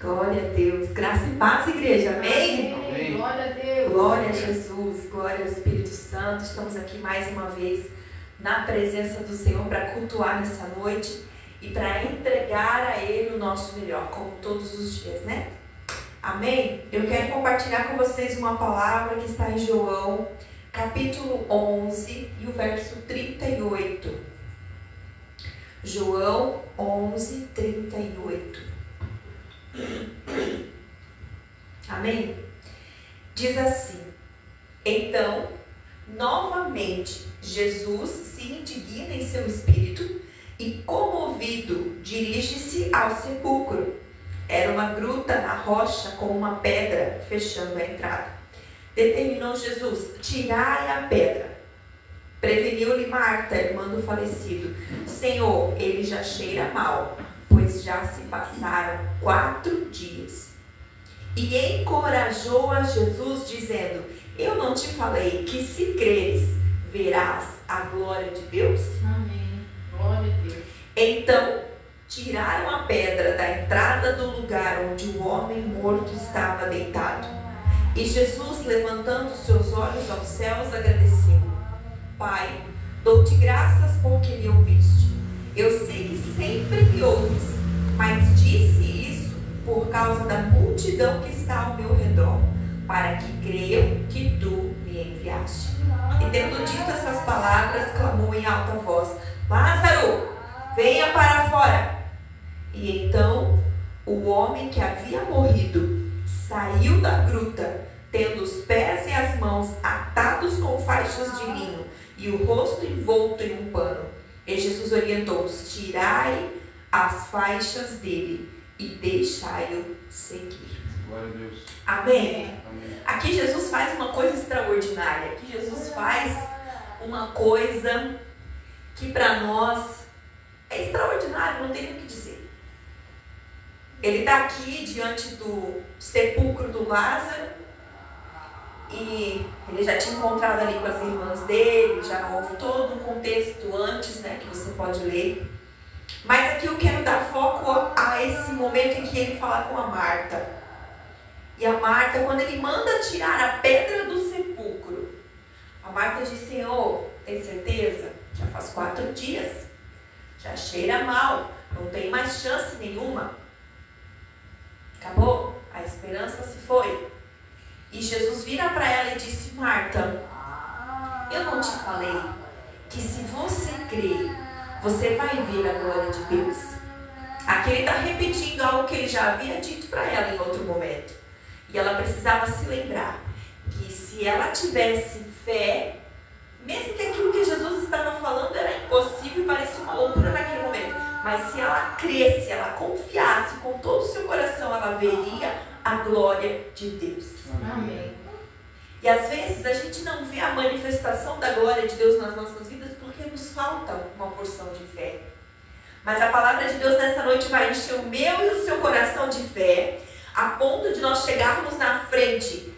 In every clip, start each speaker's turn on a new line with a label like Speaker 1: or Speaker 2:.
Speaker 1: Glória a Deus. Graça e paz, igreja. Amém?
Speaker 2: Amém. Glória a Deus.
Speaker 1: Glória a Jesus. Glória ao Espírito Santo. Estamos aqui mais uma vez na presença do Senhor para cultuar nessa noite e para entregar a Ele o nosso melhor, como todos os dias, né? Amém? Eu quero compartilhar com vocês uma palavra que está em João, capítulo 11 e o verso 38. João 11, 38. Amém? Diz assim: então, novamente, Jesus se indigna em seu espírito e, comovido, dirige-se ao sepulcro. Era uma gruta na rocha com uma pedra fechando a entrada. Determinou Jesus: tirai a pedra. Preveniu-lhe Marta, irmã do falecido: Senhor, ele já cheira mal, pois já se passaram 4 dias. E encorajou a Jesus, dizendo: eu não te falei que, se creres, verás a glória de Deus?
Speaker 2: Amém. Glória a Deus.
Speaker 1: Então, tiraram a pedra da entrada do lugar onde o homem morto estava deitado. E Jesus, levantando seus olhos aos céus, agradeceu: Pai, dou-te graças porque me ouviste. Eu sei que sempre me ouves, mas disse isso por causa da multidão que está ao meu redor, para que creiam que tu me enviaste. E tendo dito essas palavras, clamou em alta voz: Lázaro, venha para fora. E então o homem que havia morrido saiu da gruta, tendo os pés e as mãos atados com faixas de linho e o rosto envolto em um pano. E Jesus orientou-os: tirai as faixas dele e deixai-o seguir.
Speaker 3: Glória a Deus.
Speaker 1: Amém?
Speaker 3: Amém.
Speaker 1: Aqui Jesus faz uma coisa extraordinária. Aqui Jesus faz uma coisa que para nós é extraordinário, não tem nem o que dizer. Ele está aqui diante do sepulcro do Lázaro e ele já tinha encontrado ali com as irmãs dele, já houve todo um contexto antes, né, que você pode ler. Mas aqui eu quero dar foco a esse momento em que ele fala com a Marta. E a Marta, quando ele manda tirar a pedra do sepulcro, a Marta diz: Senhor, tem certeza? Já faz 4 dias, já cheira mal, não tem mais chance nenhuma. Acabou, a esperança se foi. E Jesus vira para ela e disse: Marta, eu não te falei que, se você crer, você vai ver a glória de Deus? Aqui ele está repetindo algo que ele já havia dito para ela em outro momento. E ela precisava se lembrar que, se ela tivesse fé, mesmo que aquilo que Jesus estava falando era impossível e parecia uma loucura naquele momento, mas se ela cresce, ela confiasse com todo o seu coração, ela veria a glória de Deus.
Speaker 2: Amém.
Speaker 1: E às vezes a gente não vê a manifestação da glória de Deus nas nossas vidas porque nos falta uma porção de fé. Mas a palavra de Deus nessa noite vai encher o meu e o seu coração de fé, a ponto de nós chegarmos na frente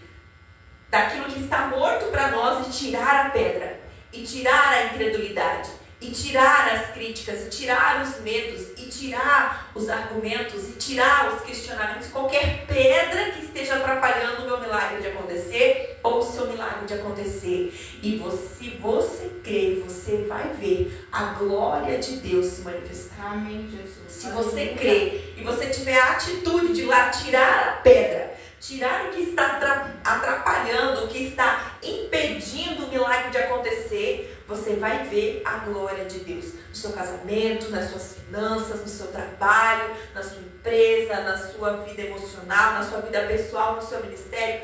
Speaker 1: daquilo que está morto para nós e tirar a pedra, e tirar a incredulidade, e tirar as críticas, e tirar os medos, e tirar os argumentos, e tirar os questionamentos, qualquer pedra que esteja atrapalhando o meu milagre de acontecer, ou o seu milagre de acontecer. E se você crer, você vai ver a glória de Deus se manifestar.
Speaker 2: Amém, Jesus.
Speaker 1: Se você crer e você tiver a atitude de ir lá tirar a pedra, tirar o que está atrapalhando, o que está impedindo o milagre de acontecer, você vai ver a glória de Deus no seu casamento, nas suas finanças, no seu trabalho, na sua empresa, na sua vida emocional, na sua vida pessoal, no seu ministério.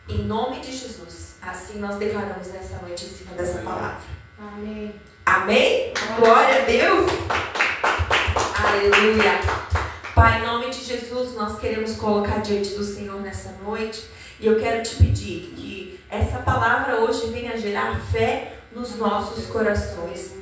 Speaker 1: Em nome de Jesus, assim nós declaramos nessa noite em cima dessa palavra.
Speaker 2: Amém.
Speaker 1: Amém? Glória a Deus. Aleluia. Pai, em nome de Jesus, nós queremos colocar diante do Senhor nessa noite. E eu quero te pedir que essa palavra hoje venha gerar fé nos nossos corações.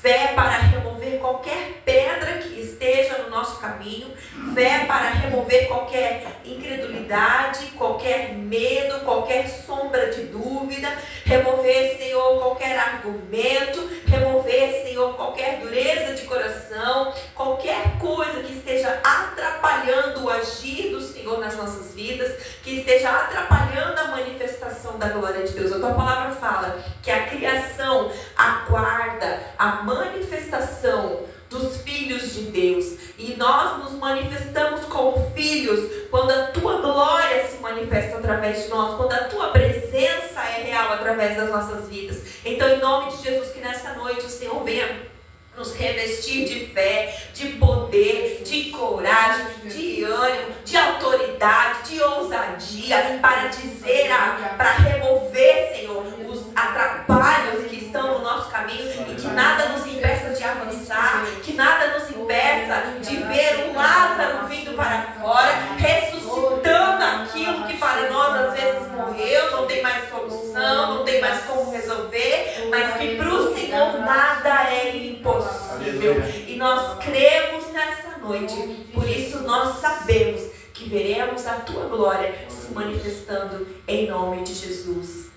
Speaker 1: fé para remover qualquer pedra que esteja no nosso caminho, fé para remover qualquer incredulidade, qualquer medo, qualquer sombra de dúvida, remover, Senhor, qualquer argumento, remover, Senhor, qualquer dureza de coração, qualquer coisa que esteja atrapalhando o agir do Senhor nas nossas vidas, que esteja atrapalhando a manifestação da glória de Deus. A tua palavra fala que a criação aguarda a manifestação dos filhos de Deus, e nós nos manifestamos como filhos quando a tua glória se manifesta através de nós, quando a tua presença é real através das nossas vidas. Então, em nome de Jesus, que nessa noite o Senhor venha nos revestir de fé, de poder, de coragem, de ânimo, de autoridade, de ousadia, para dizer, para remover, Senhor, os atrapalhos que estão no nosso caminho, e que nada nos impeça de avançar, que nada nos impeça de ver um Lázaro vindo para fora, ressuscitando aquilo que para nós às vezes morreu, não tem mais solução, não tem mais como resolver, mas que para o Senhor nada é impossível. E nós cremos nessa noite, por isso nós sabemos que veremos a tua glória se manifestando em nome de Jesus.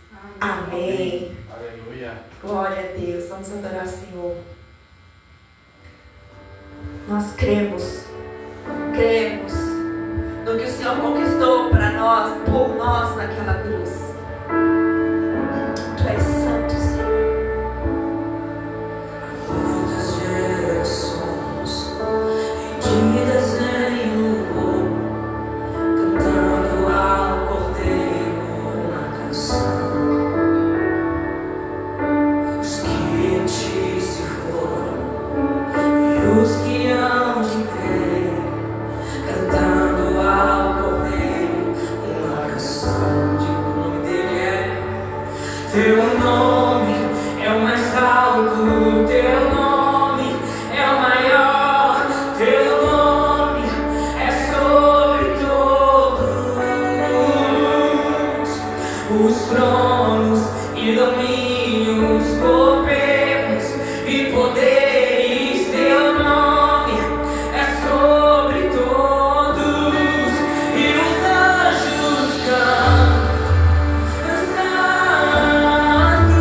Speaker 1: Amém.
Speaker 3: Aleluia.
Speaker 1: Glória a Deus. Vamos adorar o Senhor. Nós cremos no que o Senhor conquistou para nós, por nós naquela cruz. Tu és santo, Senhor.
Speaker 4: Que desenho cantando ao Cordeiro uma canção. Os que em ti se foram e os que hão de crer, cantando ao Cordeiro uma canção. Diga o nome dele é. Teu nome é o mais alto, teu nome é o maior, teu nome é sobre todos os tronos e domínios, governos e poderes. Teu nome é sobre todos, e os anjos cantam, santo,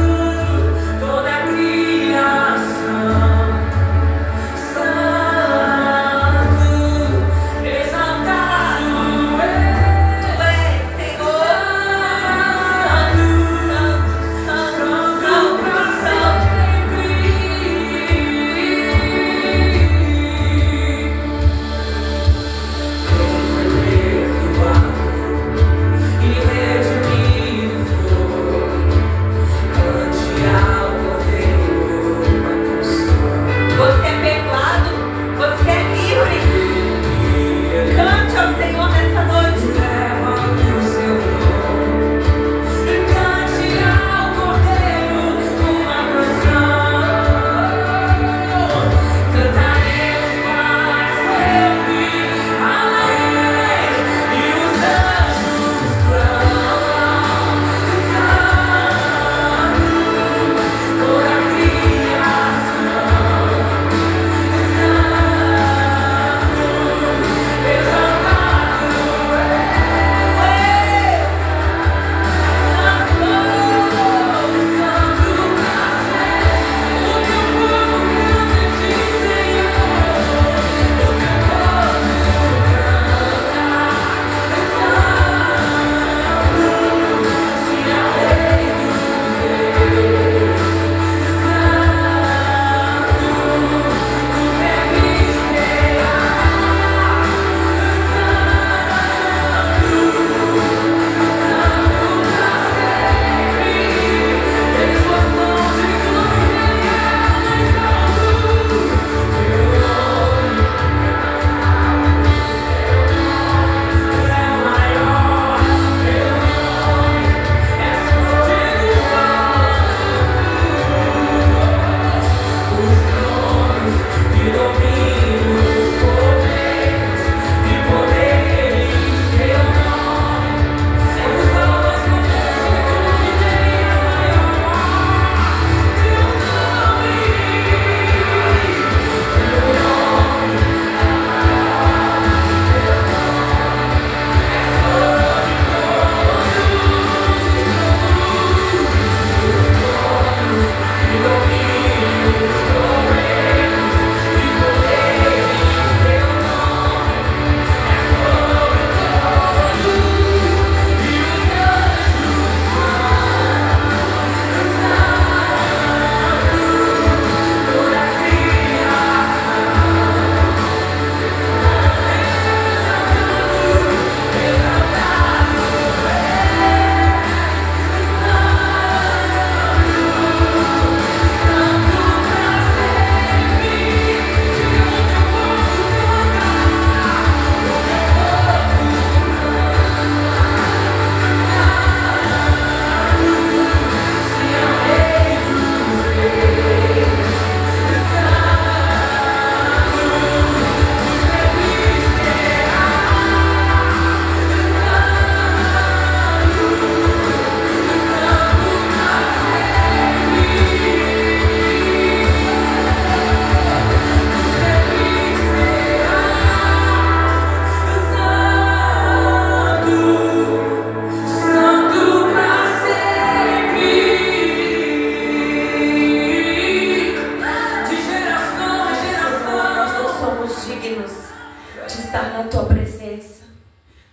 Speaker 1: estar na tua presença.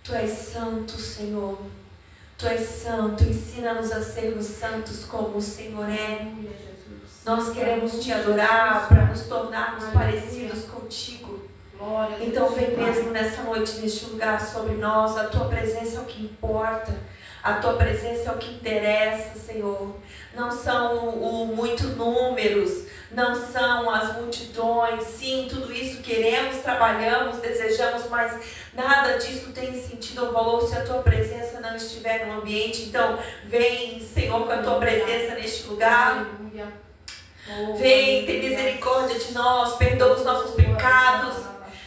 Speaker 1: Tu és santo, Senhor. Tu és santo. Ensina-nos a sermos santos como o Senhor é. Nós queremos te adorar para nos tornarmos parecidos contigo. Então vem mesmo nessa noite, neste lugar, sobre nós. A tua presença é o que importa. A tua presença é o que interessa, Senhor. Não são muitos números, não são as multidões. Sim, tudo isso queremos, trabalhamos, desejamos, mas nada disso tem sentido ou valor se a tua presença não estiver no ambiente. Então vem, Senhor, com a tua presença neste lugar. Vem, tem misericórdia de nós, perdoa os nossos pecados,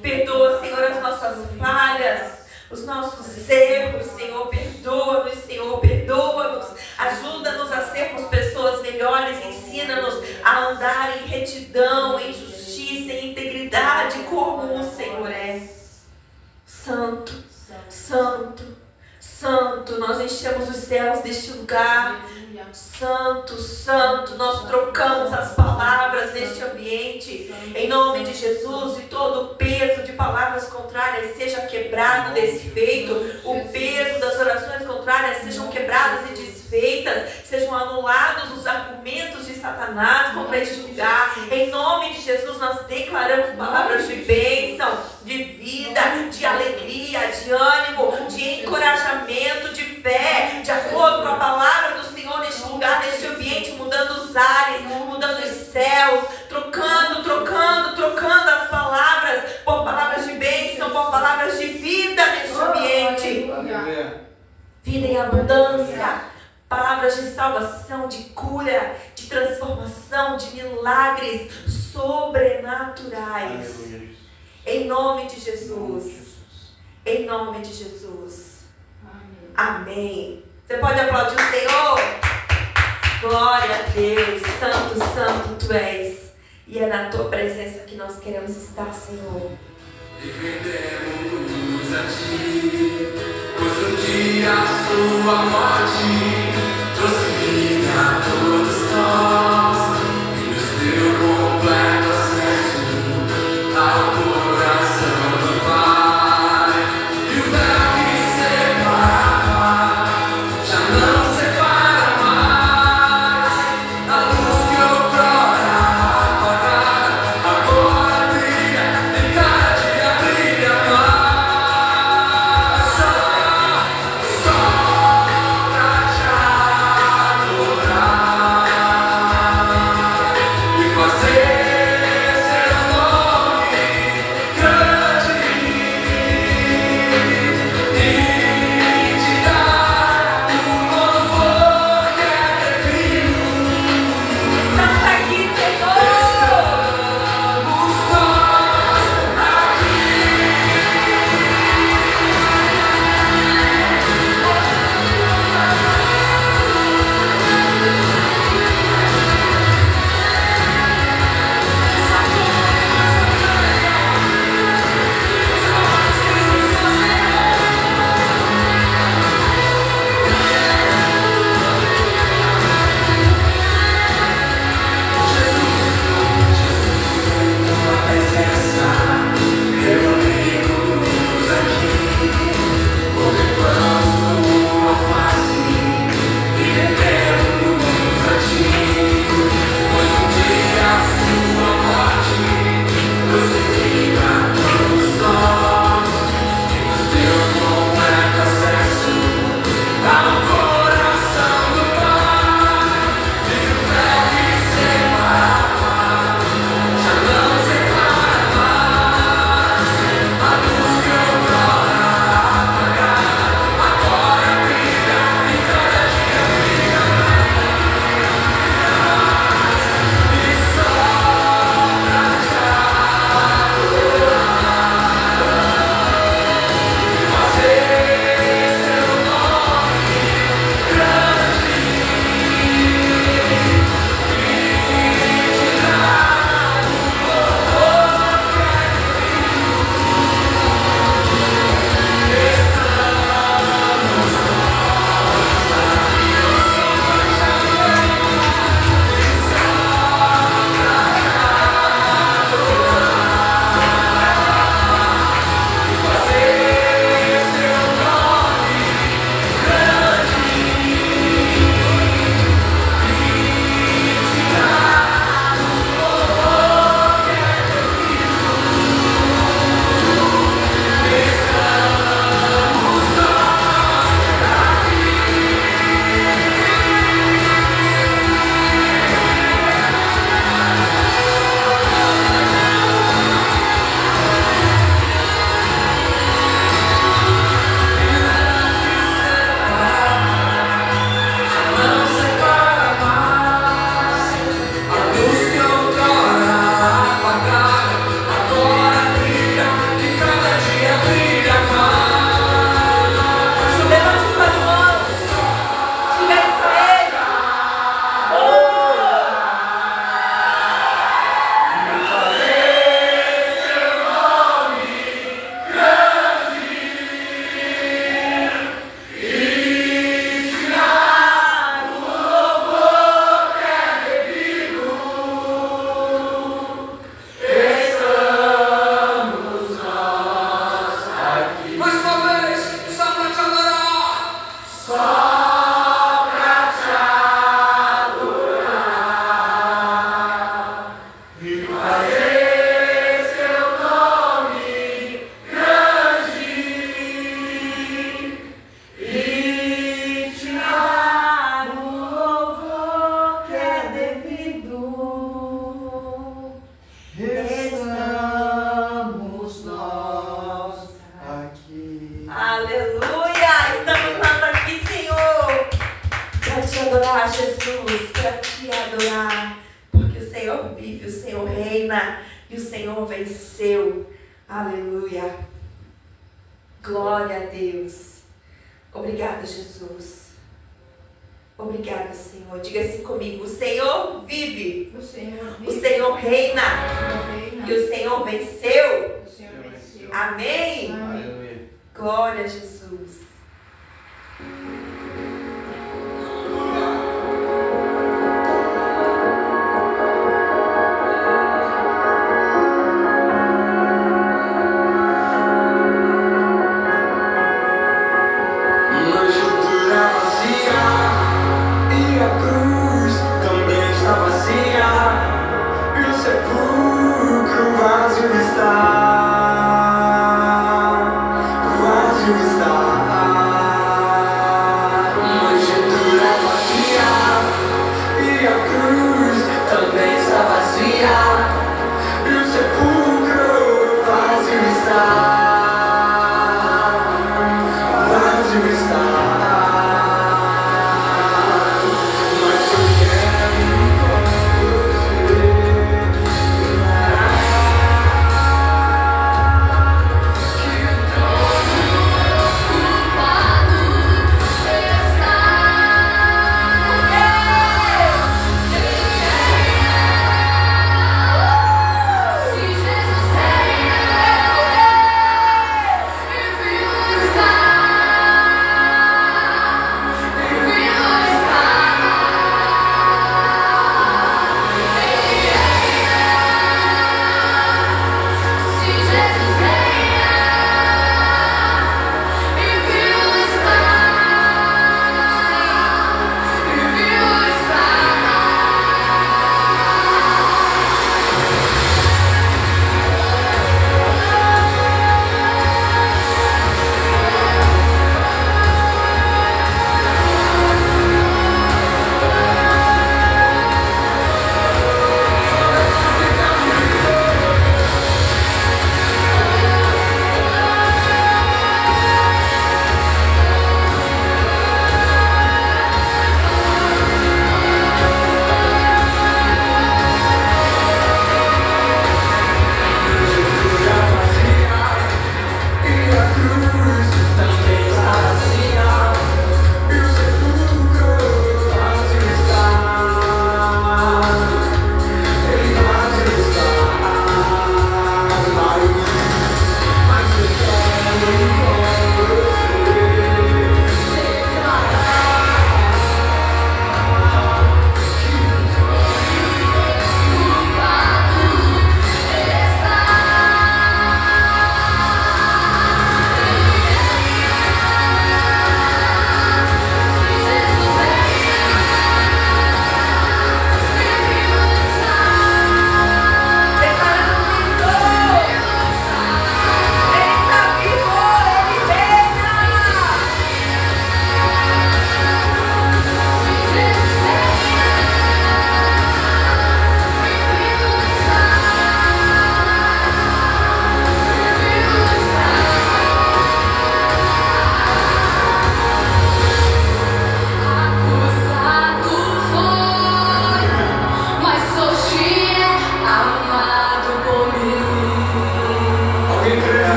Speaker 1: perdoa, Senhor, as nossas falhas, os nossos erros, Senhor, perdoa-nos, Senhor, perdoa-nos, ajuda-nos a sermos pessoas melhores, ensina-nos a andar em retidão, em justiça, em integridade, como o Senhor é. Santo, santo, santo, nós enchemos os céus deste lugar. Santo, santo, nós trocamos as palavras neste ambiente, em nome de Jesus, e todo o peso de palavras contrárias seja quebrado, desfeito, o peso das orações contrárias sejam quebradas e desfeitas, sejam anulados os argumentos de Satanás contra este lugar. Em nome de Jesus, nós declaramos palavras de bênção, de vida, de alegria, de ânimo, de encorajamento, de fé, de acordo com a palavra do Senhor neste lugar, neste ambiente, mudando os ares, mudando os céus, trocando as palavras por palavras de bênção, por palavras de vida neste ambiente. Vida em abundância, palavras de salvação, de cura, de transformação, de milagres sobrenaturais. Em nome de Jesus. Em nome de Jesus. Amém. Você pode aplaudir o Senhor? Glória a Deus. Santo, santo tu és. E é na tua presença que nós queremos estar, Senhor.
Speaker 3: E rendemos a ti, pois um dia a sua morte trouxe vida a todos nós e nos deu completo acesso ao coração do Pai. E o véu que separava já não separa mais. A luz que outrora apagada agora brilha, em cada dia brilha mais. Só pra
Speaker 1: Ah, Jesus, para te adorar, porque o Senhor vive, o Senhor reina e o Senhor venceu. Aleluia. Glória a Deus. Obrigada, Jesus. Obrigada, Senhor. Diga assim comigo: o Senhor vive,
Speaker 2: O Senhor
Speaker 1: o Senhor reina
Speaker 2: reina.
Speaker 1: e o Senhor venceu.
Speaker 2: O Senhor venceu.
Speaker 1: Amém?
Speaker 2: Amém.
Speaker 1: Glória a Jesus.
Speaker 3: Uma estrutura vazia e a cruz também está vazia e o sepulcro vazio está, vazio está.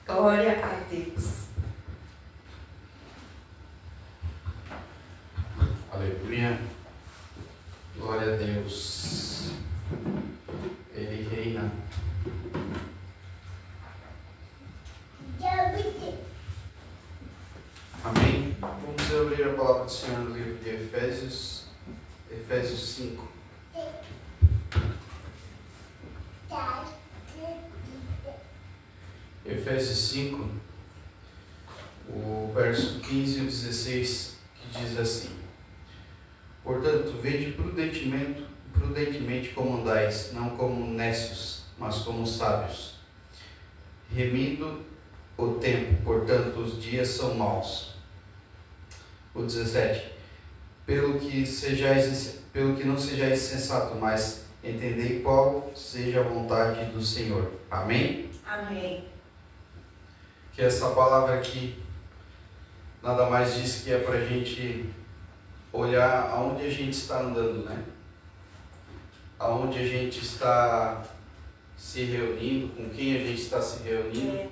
Speaker 1: Glória a Deus.
Speaker 5: Aleluia. Glória a Deus. Ele reina. Amém? Vamos abrir a palavra do Senhor no livro de Efésios, Efésios 5. Efésios 5, o verso 15 e 16, que diz assim: Portanto, vede prudentemente como andais, não como necios, mas como sábios, remindo o tempo, portanto os dias são maus. O 17: pelo que não sejais sensato, mas entendei qual seja a vontade do Senhor. Amém?
Speaker 1: Amém.
Speaker 5: Que essa palavra aqui nada mais diz que é para a gente olhar aonde a gente está andando, né? Aonde a gente está se reunindo, com quem a gente está se reunindo,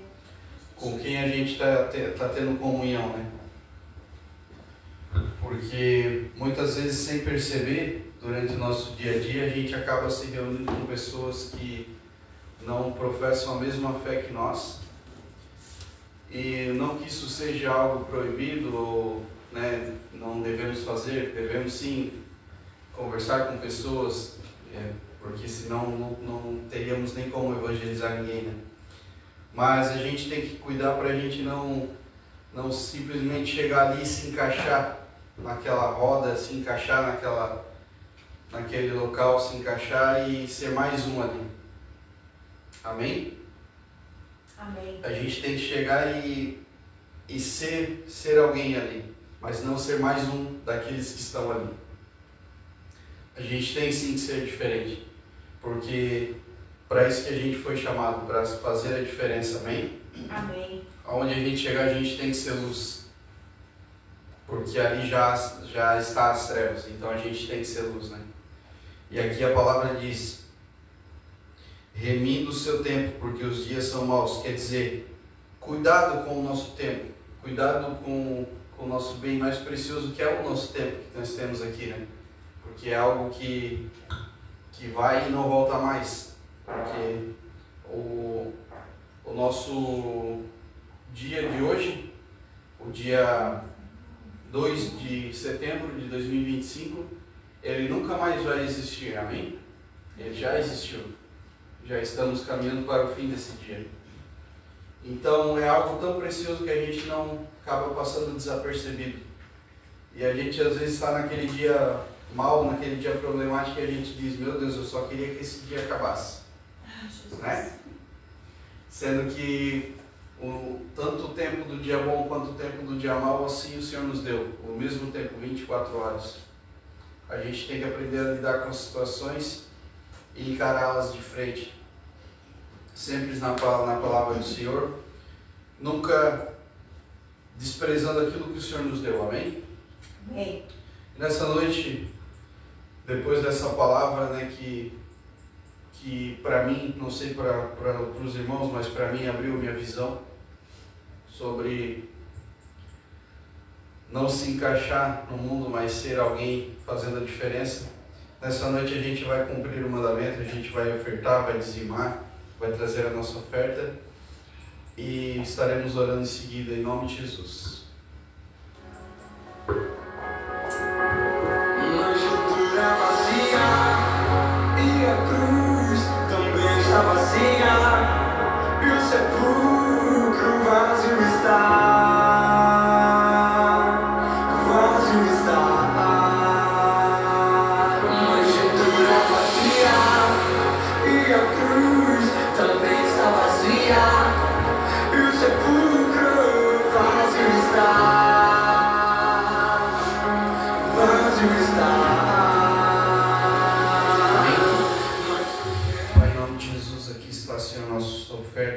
Speaker 5: com quem a gente está tendo comunhão, né? Porque muitas vezes, sem perceber, durante o nosso dia a dia, a gente acaba se reunindo com pessoas que não professam a mesma fé que nós. E não que isso seja algo proibido ou, né, não devemos fazer, devemos sim conversar com pessoas, porque senão não teríamos nem como evangelizar ninguém, né? Mas a gente tem que cuidar para a gente não simplesmente chegar ali e se encaixar naquela roda, se encaixar naquele local, se encaixar e ser mais um ali. Amém?
Speaker 1: Amém.
Speaker 5: A gente tem que chegar e ser alguém ali, mas não ser mais um daqueles que estão ali. A gente tem sim que ser diferente, porque para isso que a gente foi chamado, para fazer a diferença. Amém?
Speaker 1: Amém.
Speaker 5: Aonde a gente chegar, a gente tem que ser luz, porque ali já está as trevas, então a gente tem que ser luz, né? E aqui a palavra diz: remindo o seu tempo, porque os dias são maus. Quer dizer, cuidado com o nosso tempo, cuidado com o nosso bem mais precioso, que é o nosso tempo que nós temos aqui, né? Porque é algo que vai e não volta mais. Porque o nosso dia de hoje, o dia 2 de setembro de 2025, ele nunca mais vai existir, amém? Ele já existiu. Já estamos caminhando para o fim desse dia. Então é algo tão precioso que a gente não acaba passando desapercebido. E a gente às vezes está naquele dia mal, naquele dia problemático, e a gente diz: meu Deus, eu só queria que esse dia acabasse. Né? Sendo que tanto o tempo do dia bom quanto o tempo do dia mau, assim o Senhor nos deu. O mesmo tempo, 24 horas. A gente tem que aprender a lidar com as situações e encará-las de frente, sempre na palavra do Senhor, nunca desprezando aquilo que o Senhor nos deu, amém?
Speaker 1: Amém.
Speaker 5: E nessa noite, depois dessa palavra, né, que para mim, não sei para os irmãos, mas para mim abriu minha visão sobre não se encaixar no mundo, mas ser alguém fazendo a diferença. Nessa noite a gente vai cumprir o mandamento, a gente vai ofertar, vai dizimar, vai trazer a nossa oferta e estaremos orando em seguida, em nome de Jesus.
Speaker 3: Uma estrutura vazia e a cruz também está vazia e o sepulcro vazio está.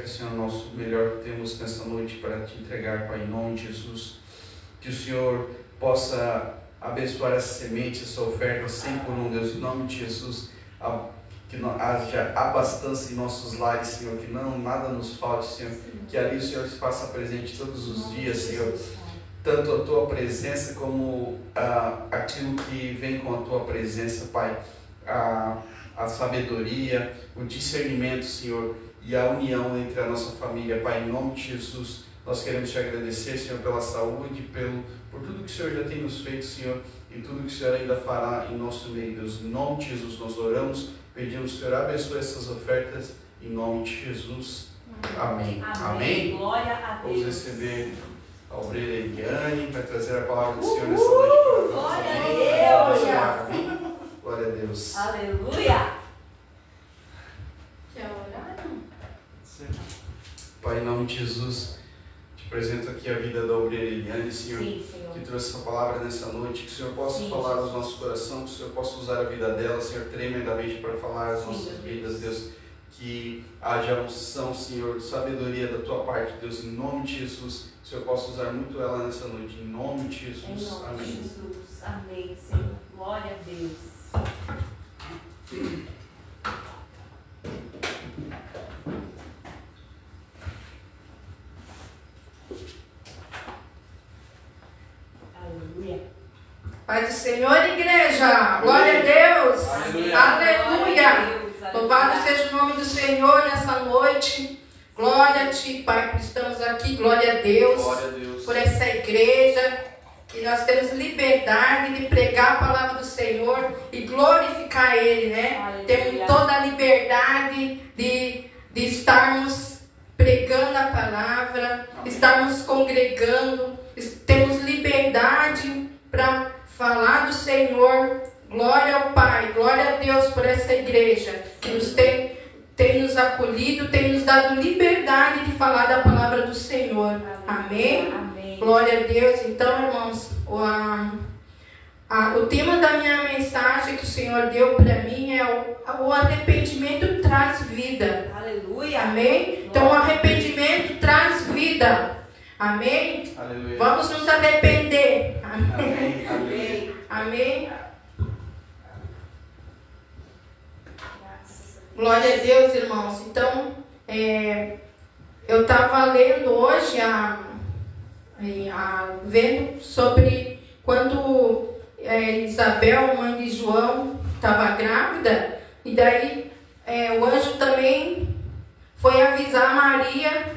Speaker 5: Senhor, nosso melhor que temos nessa noite para te entregar, Pai, em nome de Jesus. Que o Senhor possa abençoar essa semente, essa oferta, 100 por 1, Deus, em nome de Jesus. que haja abastança em nossos lares, Senhor, que nada nos falte, Senhor, que ali o Senhor se faça presente todos os dias, Senhor, tanto a Tua presença como aquilo que vem com a Tua presença, Pai, a sabedoria, o discernimento, Senhor, e a união entre a nossa família, Pai, em nome de Jesus. Nós queremos Te agradecer, Senhor, pela saúde, por tudo que o Senhor já tem nos feito, Senhor, e tudo que o Senhor ainda fará em nosso meio, Deus. Em nome de Jesus nós oramos, pedimos, Senhor, abençoe essas ofertas, em nome de Jesus. Amém. Amém.
Speaker 6: Glória a Deus.
Speaker 5: Vamos receber a obreira Eliane, vai trazer a palavra do Senhor nessa noite para nós.
Speaker 6: Glória
Speaker 5: Amém.
Speaker 6: a Deus.
Speaker 5: Glória a Deus.
Speaker 6: Aleluia.
Speaker 2: Quer orar?
Speaker 5: Pai, em nome de Jesus, te apresento aqui a vida da obreira Eliane, Senhor,
Speaker 6: Sim, Senhor.
Speaker 5: que trouxe essa palavra nessa noite, que o Senhor possa falar aos nossos corações, que o Senhor possa usar a vida dela, Senhor, tremendamente para falar às nossas vidas, Deus, que haja unção, Senhor, sabedoria da Tua parte, Deus, em nome de Jesus, que o Senhor possa usar muito ela nessa noite, em nome de Jesus.
Speaker 6: Em nome
Speaker 5: Amém.
Speaker 6: de Jesus. Amém, Senhor. Glória a Deus. Aleluia.
Speaker 2: Paz do Senhor, igreja. Glória a Deus.
Speaker 5: Aleluia.
Speaker 2: Aleluia. Louvado seja o nome do Senhor nessa noite. Glória a Ti, Pai, que estamos aqui. Glória a Deus.
Speaker 5: Glória a Deus.
Speaker 2: Por essa igreja, que nós temos liberdade de pregar a palavra do Senhor e glorificar Ele, né?
Speaker 6: Aleluia.
Speaker 2: Temos toda a liberdade de estarmos pregando a palavra, estarmos congregando, temos liberdade para falar do Senhor. Glória ao Pai, glória a Deus por essa igreja que nos tem nos acolhido, tem nos dado liberdade de falar da palavra do Senhor. Amém?
Speaker 6: Amém.
Speaker 2: Glória a Deus. Então, irmãos, o tema da minha mensagem que o Senhor deu para mim é o arrependimento traz vida.
Speaker 6: Aleluia.
Speaker 2: Amém? Então, o arrependimento traz vida. Amém?
Speaker 5: Aleluia.
Speaker 2: Vamos nos arrepender.
Speaker 5: Amém. Amém.
Speaker 2: Amém? Glória a Deus, irmãos. Então, eu estava lendo hoje, vendo sobre quando Isabel, mãe de João, estava grávida, e daí o anjo também foi avisar Maria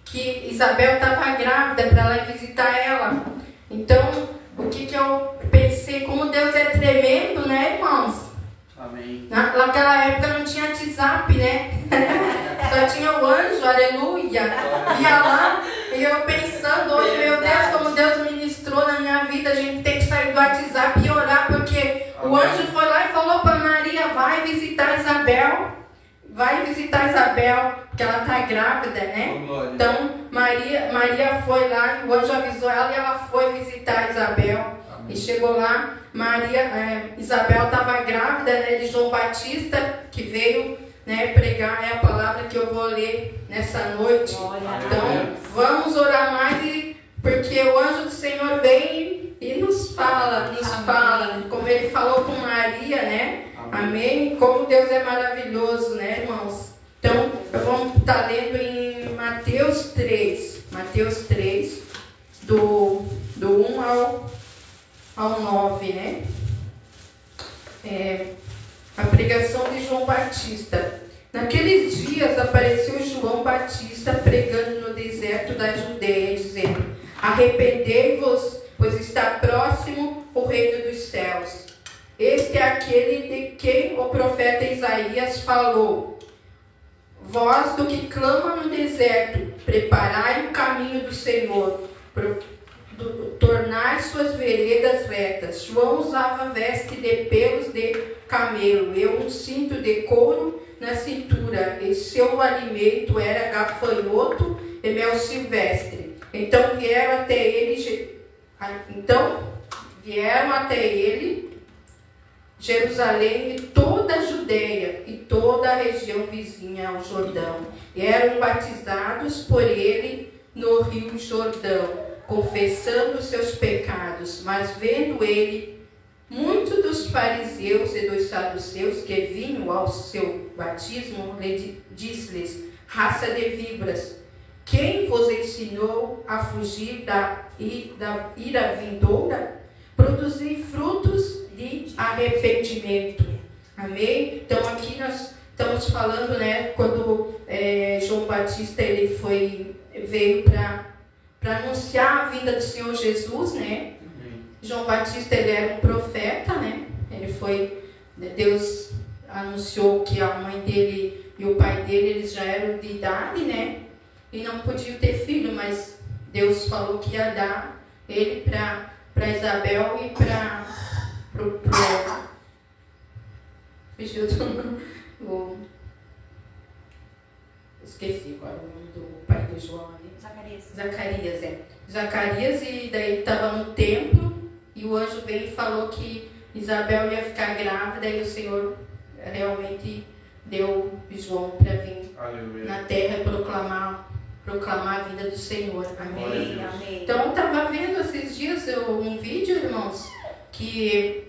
Speaker 2: que Isabel estava grávida para ela ir visitar ela. Então, o que eu pensei, como Deus é tremendo, né, irmãos?
Speaker 5: Amém.
Speaker 2: Naquela época não tinha WhatsApp, né? Só tinha o anjo, aleluia. Ia lá, e eu pensando hoje, meu Deus, como Deus ministrou na minha vida, a gente tem que sair do WhatsApp e orar, porque o anjo foi lá e falou para Maria, vai visitar Isabel, porque ela está grávida, né? Então, Maria foi lá, e o anjo avisou ela e ela foi visitar Isabel. E chegou lá, Isabel estava grávida, né, de João Batista, que veio, né, pregar a palavra que eu vou ler nessa noite. Então, vamos orar mais, porque o anjo do Senhor vem e nos fala, como ele falou com Maria, né? Amém? Como Deus é maravilhoso, né, irmãos? Então, vamos estar lendo em Mateus 3, do 1 ao 9, né? A pregação de João Batista. Naqueles dias apareceu João Batista pregando no deserto da Judeia, dizendo: arrependei-vos, pois está próximo o reino dos céus. Este é aquele de quem o profeta Isaías falou: voz do que clama no deserto, preparai o caminho do Senhor, tornai suas veredas retas. João usava veste de pelos de camelo e um cinto de couro na cintura, e seu alimento era gafanhoto e mel silvestre. Então vieram até ele Jerusalém e toda a Judeia e toda a região vizinha ao Jordão, e eram batizados por ele no rio Jordão, confessando os seus pecados. Mas vendo ele muitos dos fariseus e dos saduceus que vinham ao seu batismo, disse-lhes: raça de víboras, quem vos ensinou a fugir da ira vindoura? Produzir frutos de arrependimento. Amém? Então aqui nós estamos falando, né, quando João Batista ele veio para anunciar a vinda do Senhor Jesus, né? João Batista ele era um profeta, né? Deus anunciou que a mãe dele e o pai dele eles já eram de idade, né? E não podiam ter filho, mas Deus falou que ia dar ele para Isabel e para esqueci agora o nome do pai do João ali. Zacarias, e daí estava no templo e o anjo veio e falou que Isabel ia ficar grávida e o Senhor realmente deu João para vir na terra e proclamar a vinda do Senhor. Amém?
Speaker 6: Amém.
Speaker 2: Então eu estava vendo esses dias um vídeo, irmãos, que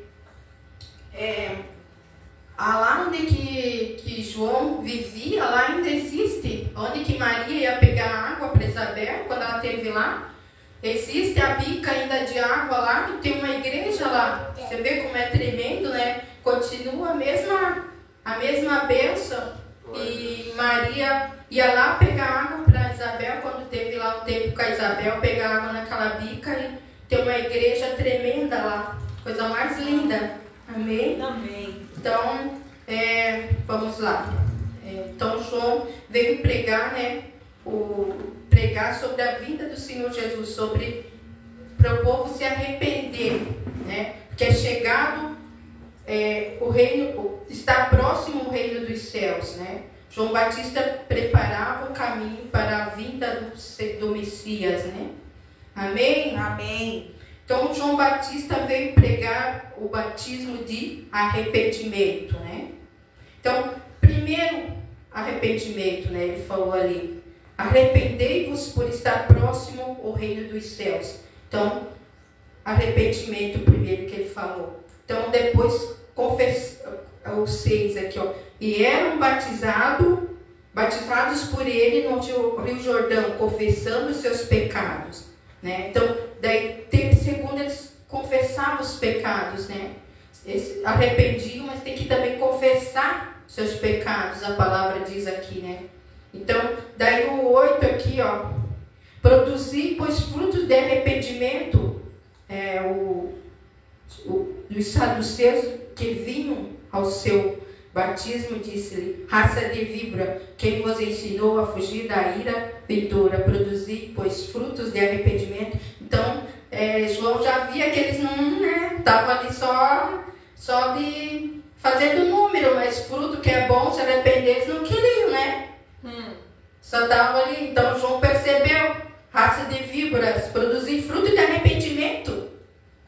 Speaker 2: lá onde que João vivia, lá ainda existe, onde que Maria ia pegar água para Isabel, quando ela esteve lá, existe a bica ainda de água lá, e tem uma igreja lá. Você vê como é tremendo, né? Continua a mesma bênção. E Maria ia lá pegar água para Isabel, quando teve lá o tempo com a Isabel, pegar água naquela bica, e tem uma igreja tremenda lá, coisa mais linda. Amém?
Speaker 6: Amém.
Speaker 2: Então, vamos lá. Então, João veio pregar, né? Pregar sobre a vinda do Senhor Jesus, para o povo se arrepender, né? Porque é chegado o reino, está próximo o reino dos céus, né? João Batista preparava o caminho para a vinda do Messias, né? Amém?
Speaker 6: Amém.
Speaker 2: Então, João Batista veio pregar o batismo de arrependimento, né? Então, primeiro arrependimento, né? Ele falou ali: arrependei-vos por estar próximo o reino dos céus. Então, arrependimento primeiro que ele falou. Então, depois, o 6 aqui, ó. E eram batizados por ele no Rio Jordão, confessando os seus pecados, né? Então, daí, segundo eles confessavam os pecados, né? Eles arrependiam, mas tem que também confessar seus pecados, a palavra diz aqui, né? Então, daí o 8 aqui, ó. Produzir, pois, frutos de arrependimento, os saduceus que vinham ao seu batismo, disse-lhe: raça de víbora, quem vos ensinou a fugir da ira vindoura? Produzir, pois, frutos de arrependimento. Então, João já via que eles não estavam ali só de fazendo número, mas fruto que é bom, se arrepender, eles não queriam, né? Só estavam ali. Então, João percebeu: raça de víboras, produzir fruto de arrependimento,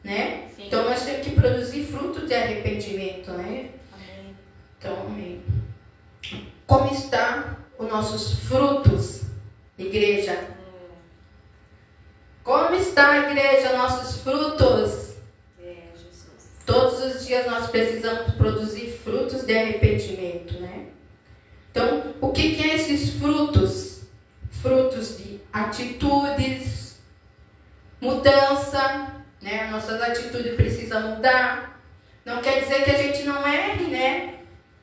Speaker 2: né? Sim. Então, nós temos que produzir fruto de arrependimento, né?
Speaker 6: Amém.
Speaker 2: Então, amém. Como estão os nossos frutos, igreja? Como está, igreja, nossos frutos?
Speaker 6: Jesus.
Speaker 2: Todos os dias nós precisamos produzir frutos de arrependimento, né? Então, o que é esses frutos? Frutos de atitudes, mudança, né? Nossas atitudes precisam mudar. Não quer dizer que a gente não erre, né?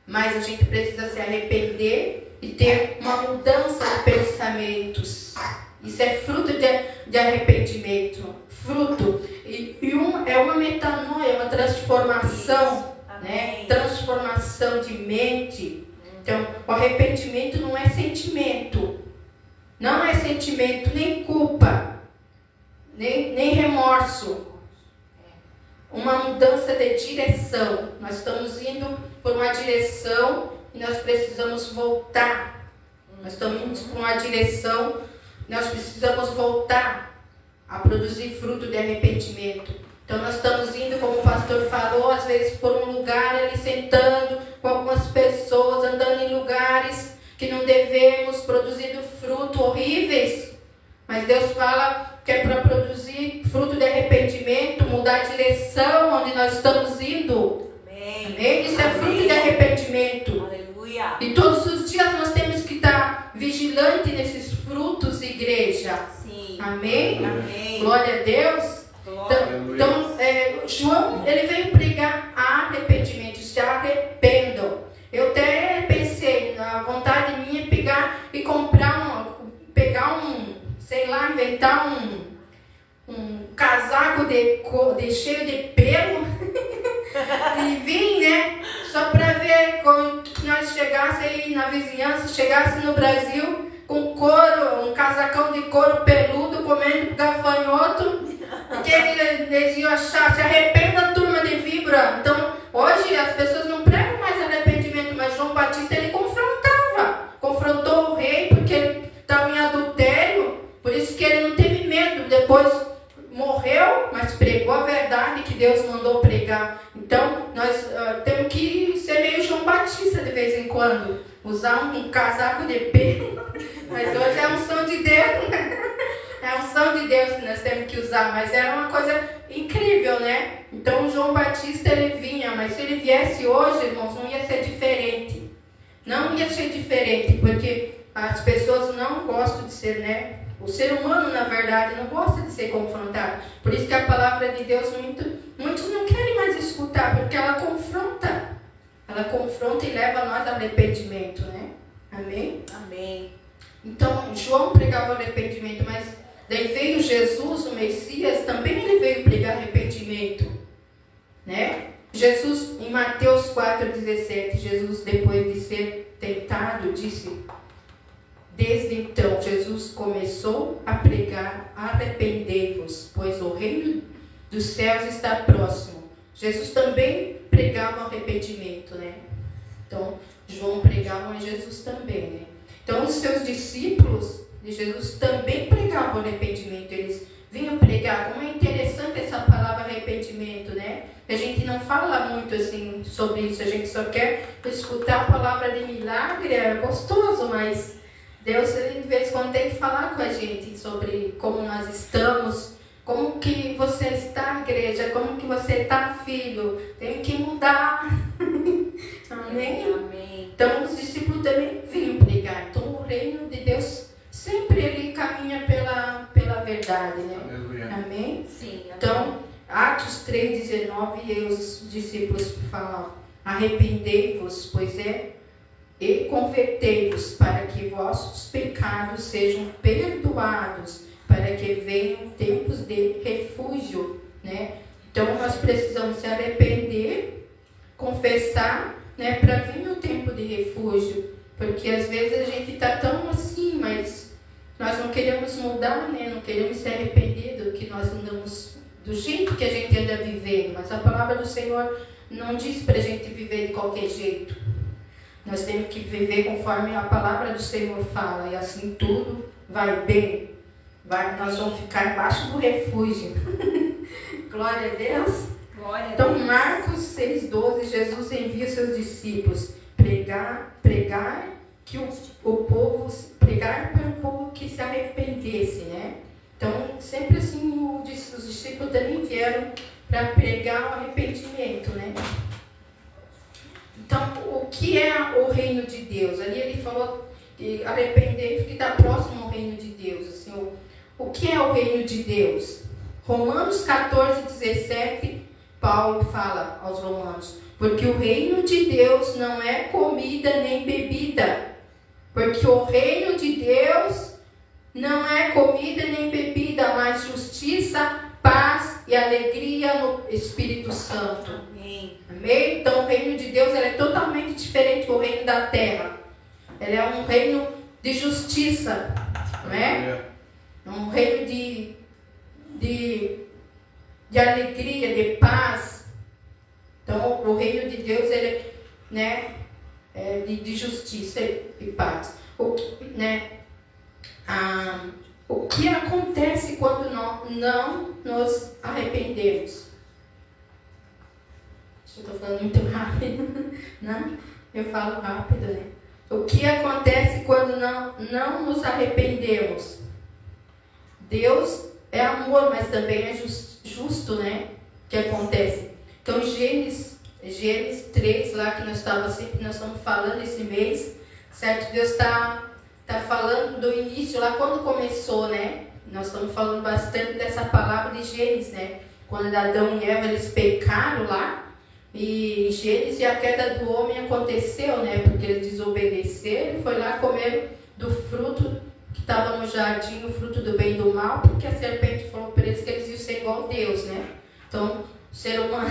Speaker 2: Mas a gente precisa se arrepender e ter uma mudança de pensamentos. Isso é fruto de arrependimento. Fruto. É uma metanoia, uma transformação, né? Transformação de mente. Então, o arrependimento não é sentimento. Não é sentimento, nem culpa, nem remorso. Uma mudança de direção. Nós estamos indo por uma direção e nós precisamos voltar. Nós estamos indo por uma direção, nós precisamos voltar a produzir fruto de arrependimento. Então nós estamos indo, como o pastor falou, às vezes por um lugar ali sentando com algumas pessoas, andando em lugares que não devemos, produzindo frutos horríveis. Mas Deus fala que é para produzir fruto de arrependimento, mudar a direção onde nós estamos indo.
Speaker 6: Amém.
Speaker 2: Isso é fruto de arrependimento.
Speaker 6: Aleluia.
Speaker 2: E todos os dias nós temos que estar vigilante nesses frutos, igreja.
Speaker 6: Sim.
Speaker 2: Amém?
Speaker 6: Amém.
Speaker 2: Glória a Deus. Então, João, ele veio pregar arrependimento. Se arrependam. Eu até pensei, a vontade minha é pegar e comprar sei lá, inventar um casaco cheio de pelo e vim, né? Só para ver quando nós chegássemos aí na vizinhança, chegasse no Brasil com couro, um casacão de couro peludo, comendo gafanhoto, porque eles iam achar, se arrependa, turma de vibra. Então, hoje as pessoas não pregam mais arrependimento, mas João Batista ele confrontou o rei porque ele estava em adultério, por isso que ele não teve medo, depois morreu, mas pregou a verdade que Deus mandou pregar. Então, nós temos que ser meio João Batista de vez em quando, usar um casaco de pelo, mas hoje é a unção de Deus, é a unção de Deus que nós temos que usar, mas era uma coisa incrível, né? Então, o João Batista ele vinha, mas se ele viesse hoje, irmãos, não ia ser diferente. Não ia ser diferente, porque as pessoas não gostam de ser, né? O ser humano, na verdade, não gosta de ser confrontado. Por isso que a palavra de Deus, muitos não querem mais escutar, porque ela confronta. Ela confronta e leva nós ao arrependimento, né? Amém?
Speaker 6: Amém.
Speaker 2: Então, João pregava o arrependimento, mas daí veio Jesus, o Messias, também ele veio pregar arrependimento, né? Jesus, em Mateus 4,17, Jesus, depois de ser tentado, disse... Desde então, Jesus começou a pregar, arrependei-vos, pois o reino dos céus está próximo. Jesus também pregava o arrependimento, né? Então, João pregava, mas Jesus também, né? Então, os seus discípulos de Jesus também pregavam o arrependimento. Eles vinham pregar. Como é interessante essa palavra arrependimento, né? A gente não fala muito assim sobre isso. A gente só quer escutar a palavra de milagre. É gostoso, mas... Deus, ele, de vez em quando, tem que falar com a gente sobre como nós estamos, como que você está, igreja, como que você está, filho. Tem que mudar. Amém?
Speaker 6: Amém.
Speaker 2: Então, os discípulos também vinham pregar. Então, o reino de Deus sempre ele caminha pela verdade, né?
Speaker 5: Aleluia.
Speaker 2: Amém?
Speaker 6: Sim. Amém.
Speaker 2: Então, Atos 3,19, os discípulos falam, arrependei-vos, pois e convertei-vos para que vossos pecados sejam perdoados, para que venham tempos de refúgio, né? Então, nós precisamos se arrepender, confessar, né, para vir o tempo de refúgio, porque às vezes a gente está tão assim, mas nós não queremos mudar, né? Não queremos se arrepender do que nós andamos, do jeito que a gente anda vivendo, mas a palavra do Senhor não diz para a gente viver de qualquer jeito. Nós temos que viver conforme a palavra do Senhor fala, e assim tudo vai bem. Nós vamos ficar embaixo do refúgio. Glória a Deus.
Speaker 6: Glória a Deus.
Speaker 2: Então, Marcos 6,12, Jesus envia seus discípulos pregar que o povo, pregar para o povo que se arrependesse, né? Então, sempre assim, os discípulos também vieram para pregar o arrependimento, né? Então, o que é o reino de Deus? Ali ele falou que arrepender que está próximo ao reino de Deus. Assim, o que é o reino de Deus? Romanos 14,17, Paulo fala aos romanos, porque o reino de Deus não é comida nem bebida. Porque o reino de Deus não é comida nem bebida, mas justiça, paz e alegria no Espírito Santo.
Speaker 6: Amém.
Speaker 2: Amém? Então o reino de Deus ele é totalmente diferente do reino da terra. Ele é um reino de justiça, não é? Um reino de alegria, de paz. Então o reino de Deus ele, né, é de justiça e paz. O que acontece quando não nos arrependemos? Eu estou falando muito rápido, né? Eu falo rápido, né? O que acontece quando não nos arrependemos? Deus é amor, mas também é justo, né? O que acontece? Então, Gênesis 3, lá que nós estamos falando esse mês, certo? Deus está falando do início, lá quando começou, né? Nós estamos falando bastante dessa palavra de Gênesis, né? Quando Adão e Eva, eles pecaram lá, e Gênesis e a queda do homem aconteceu, né? Porque eles desobedeceram e foi lá comer do fruto que estava no jardim, o fruto do bem e do mal, porque a serpente falou para eles que eles iam ser igual a Deus, né? Então, o ser humano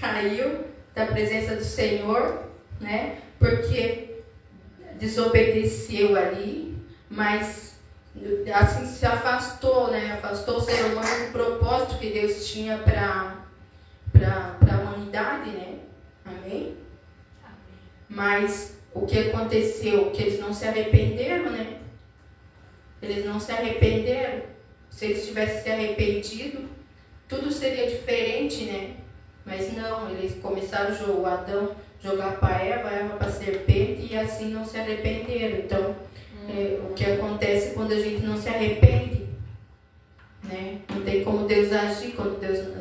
Speaker 2: caiu da presença do Senhor, né? Porque desobedeceu ali, mas assim se afastou, né? Afastou o ser humano do propósito que Deus tinha para a humanidade, né? Amém? Mas o que aconteceu? Que eles não se arrependeram, né? Eles não se arrependeram. Se eles tivessem se arrependido, tudo seria diferente, né? Mas não, eles começaram o Adão jogar para Eva para a serpente, e assim não se arrependeram. Então, o que acontece quando a gente não se arrepende, né? Não tem como Deus agir quando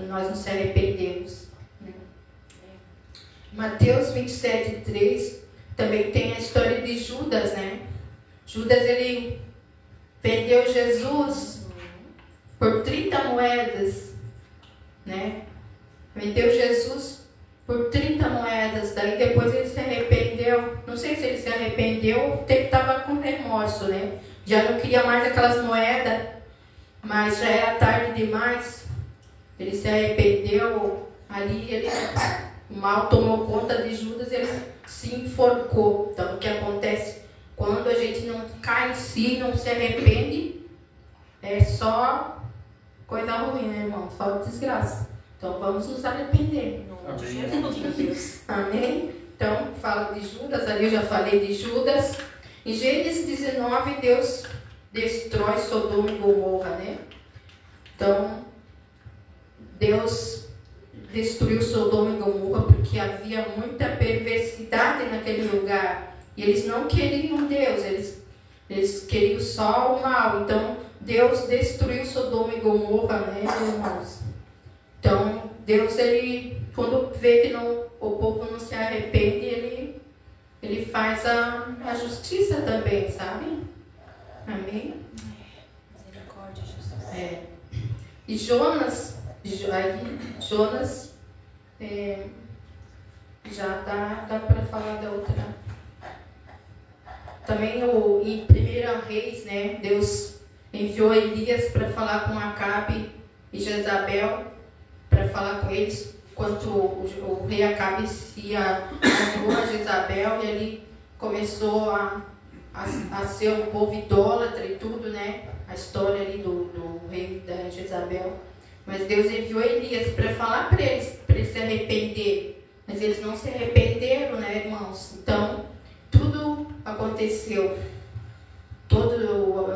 Speaker 2: nós não se arrependemos, né? Mateus 27:3 também tem a história de Judas, né? Judas, ele vendeu Jesus por 30 moedas, né? Vendeu Jesus por 30 moedas, daí depois ele se arrependeu. Não sei se ele se arrependeu ou porque ele estava com remorso, né? Já não queria mais aquelas moedas, mas já era tarde demais. Ele se arrependeu, ali o mal tomou conta de Judas e ele se enforcou. Então, o que acontece quando a gente não cai em si, não se arrepende, é só coisa ruim, né, irmão? Só desgraça. Então, vamos nos arrepender.
Speaker 5: Amém.
Speaker 2: Amém? Então, fala de Judas, ali eu já falei de Judas. Em Gênesis 19, Deus destrói Sodoma e Gomorra, né? Então, Deus destruiu Sodoma e Gomorra porque havia muita perversidade naquele lugar. E eles não queriam Deus, eles queriam só o mal. Então, Deus destruiu Sodoma e Gomorra, né, irmãos? Então, Deus, quando vê que o povo não se arrepende, ele faz a justiça também, sabe? Amém?
Speaker 6: Misericórdia, Jesus.
Speaker 2: E Jonas, já dá para falar da outra. Também em 1 Reis, né? Deus enviou Elias para falar com Acabe e Jezabel, para falar com eles, enquanto o rei Acabe se juntou a Jezabel, e ele começou a ser um povo idólatra e tudo, né? A história ali do rei da Jezabel. Mas Deus enviou Elias para falar para eles se arrepender. Mas eles não se arrependeram, né, irmãos? Então, tudo aconteceu.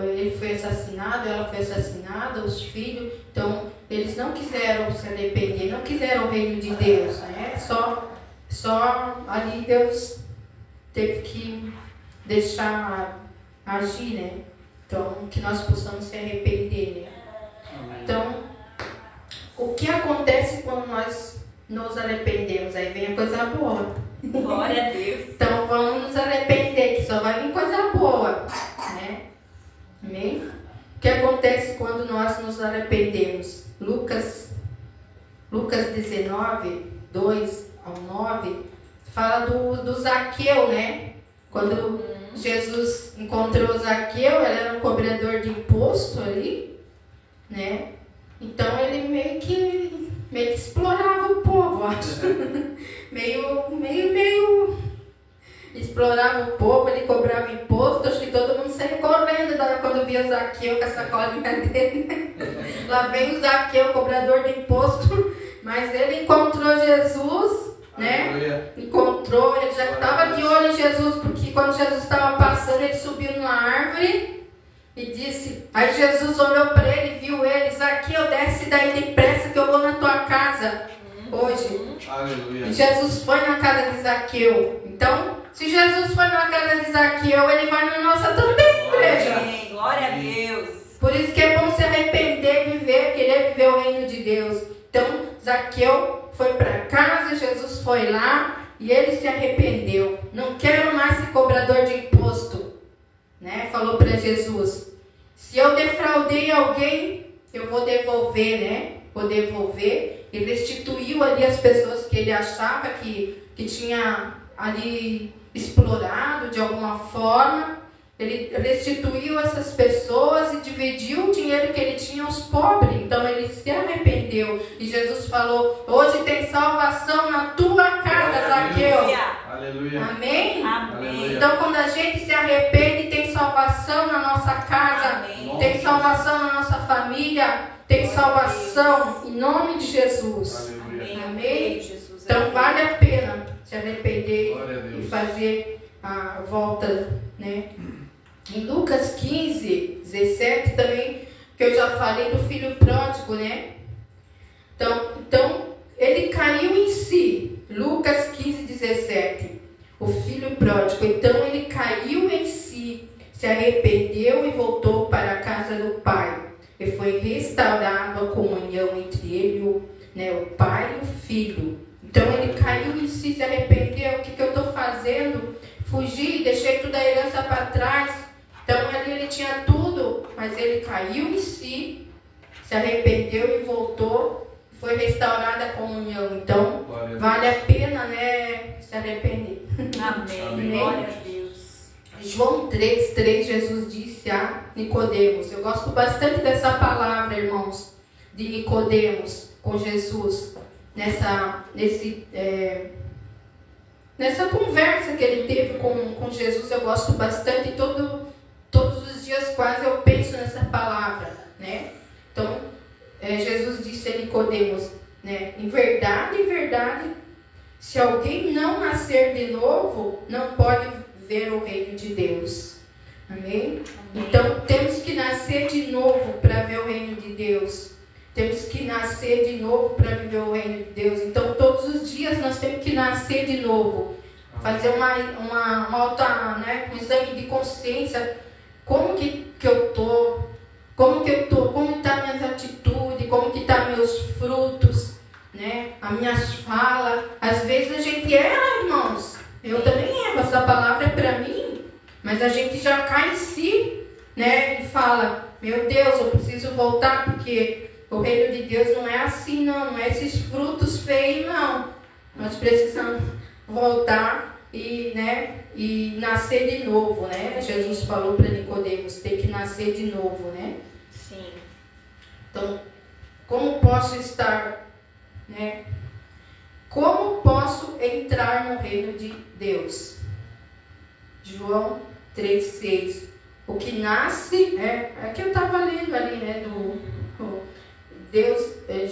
Speaker 2: Ele foi assassinado, ela foi assassinada, os filhos. Então, eles não quiseram se arrepender, não quiseram o reino de Deus, né? Só ali Deus teve que deixar agir, né? Então, que nós possamos se arrepender, né? Então, o que acontece quando nós nos arrependemos? Aí vem a coisa boa.
Speaker 6: Glória a Deus.
Speaker 2: Então, vamos nos arrepender, que só vai vir coisa boa, né? Amém? O que acontece quando nós nos arrependemos? Lucas 19, 2 ao 9, fala do Zaqueu, né? Quando Jesus encontrou Zaqueu, ele era um cobrador de imposto ali, né? Então ele meio que explorava o povo, acho. meio explorava o povo, ele cobrava imposto. Acho que todo mundo saiu correndo quando via o Zaqueu com a sacolinha dele. Lá vem o Zaqueu, cobrador de imposto, mas ele encontrou Jesus, né? Encontrou, ele já estava de olho em Jesus, porque quando Jesus estava passando, ele subiu numa árvore e disse. Aí Jesus olhou para ele, viu ele: Zaqueu, desce daí depressa que eu vou na tua casa hoje.
Speaker 5: Aleluia.
Speaker 2: E Jesus foi na casa de Zaqueu. Então, se Jesus foi na casa de Zaqueu, ele vai na nossa também, igreja.
Speaker 6: Amém. Glória a Deus.
Speaker 2: Por isso que é bom se arrepender, querer viver o reino de Deus. Então, Zaqueu foi para casa, Jesus foi lá e ele se arrependeu. Não quero mais ser cobrador de imposto, né? Falou para Jesus: se eu defraudei alguém, eu vou devolver, né? Vou devolver. Ele restituiu ali as pessoas que ele achava que tinha ali explorado de alguma forma. Ele restituiu essas pessoas e dividiu o dinheiro que ele tinha aos pobres. Então ele se arrependeu. E Jesus falou: hoje tem salvação na tua casa, Zaqueu.
Speaker 5: Aleluia.
Speaker 2: Amém?
Speaker 6: Amém.
Speaker 2: Então quando a gente se arrepende, tem salvação na nossa casa.
Speaker 6: Amém.
Speaker 2: Tem salvação na nossa família. Tem salvação em nome de Jesus.
Speaker 5: Aleluia.
Speaker 2: Amém?
Speaker 6: Jesus.
Speaker 2: Então vale a pena se arrepender
Speaker 5: Glória a Deus.
Speaker 2: e fazer a volta, né? Em Lucas 15, 17 também, que eu já falei do filho pródigo, né? Então ele caiu em si. Lucas 15, 17. O filho pródigo. Então ele caiu em si, se arrependeu e voltou para a casa do pai. E foi restaurado a comunhão entre ele, o pai e o filho. Então ele caiu em si, se arrependeu. O que eu estou fazendo? Fugi, deixei toda a herança para trás. Então ali ele tinha tudo, mas ele caiu em si, se arrependeu e voltou. Foi restaurada a comunhão. Então vale a pena, né, se arrepender.
Speaker 6: Amém. Glória a Deus.
Speaker 2: João 3:3, Jesus disse a Nicodemos. Eu gosto bastante dessa palavra, irmãos, de Nicodemos com Jesus. Nessa conversa que ele teve com Jesus, eu gosto bastante. Todos os dias quase eu penso nessa palavra, né? Então, Jesus disse a Nicodemos, né? Em verdade, se alguém não nascer de novo, não pode ver o reino de Deus. Amém? Então, temos que nascer de novo para ver o reino de Deus. Temos que nascer de novo para viver o reino de Deus. Então, todos os dias nós temos que nascer de novo. Fazer uma alta, né, um exame de consciência. Como que eu tô? Como está minhas atitudes? Como que tá meus frutos? Né? As minhas falas. Às vezes a gente erra, irmãos. Eu também erro. Essa palavra é para mim. Mas a gente já cai em si, né? E fala: meu Deus, eu preciso voltar, porque o reino de Deus não é assim, não é esses frutos feios, não. Nós precisamos voltar e nascer de novo, né? Jesus falou para Nicodemos, tem que nascer de novo, né?
Speaker 6: Sim.
Speaker 2: Então, como posso estar, né? Como posso entrar no reino de Deus? João 3,6. O que nasce, aqui eu estava lendo ali, né? Deus,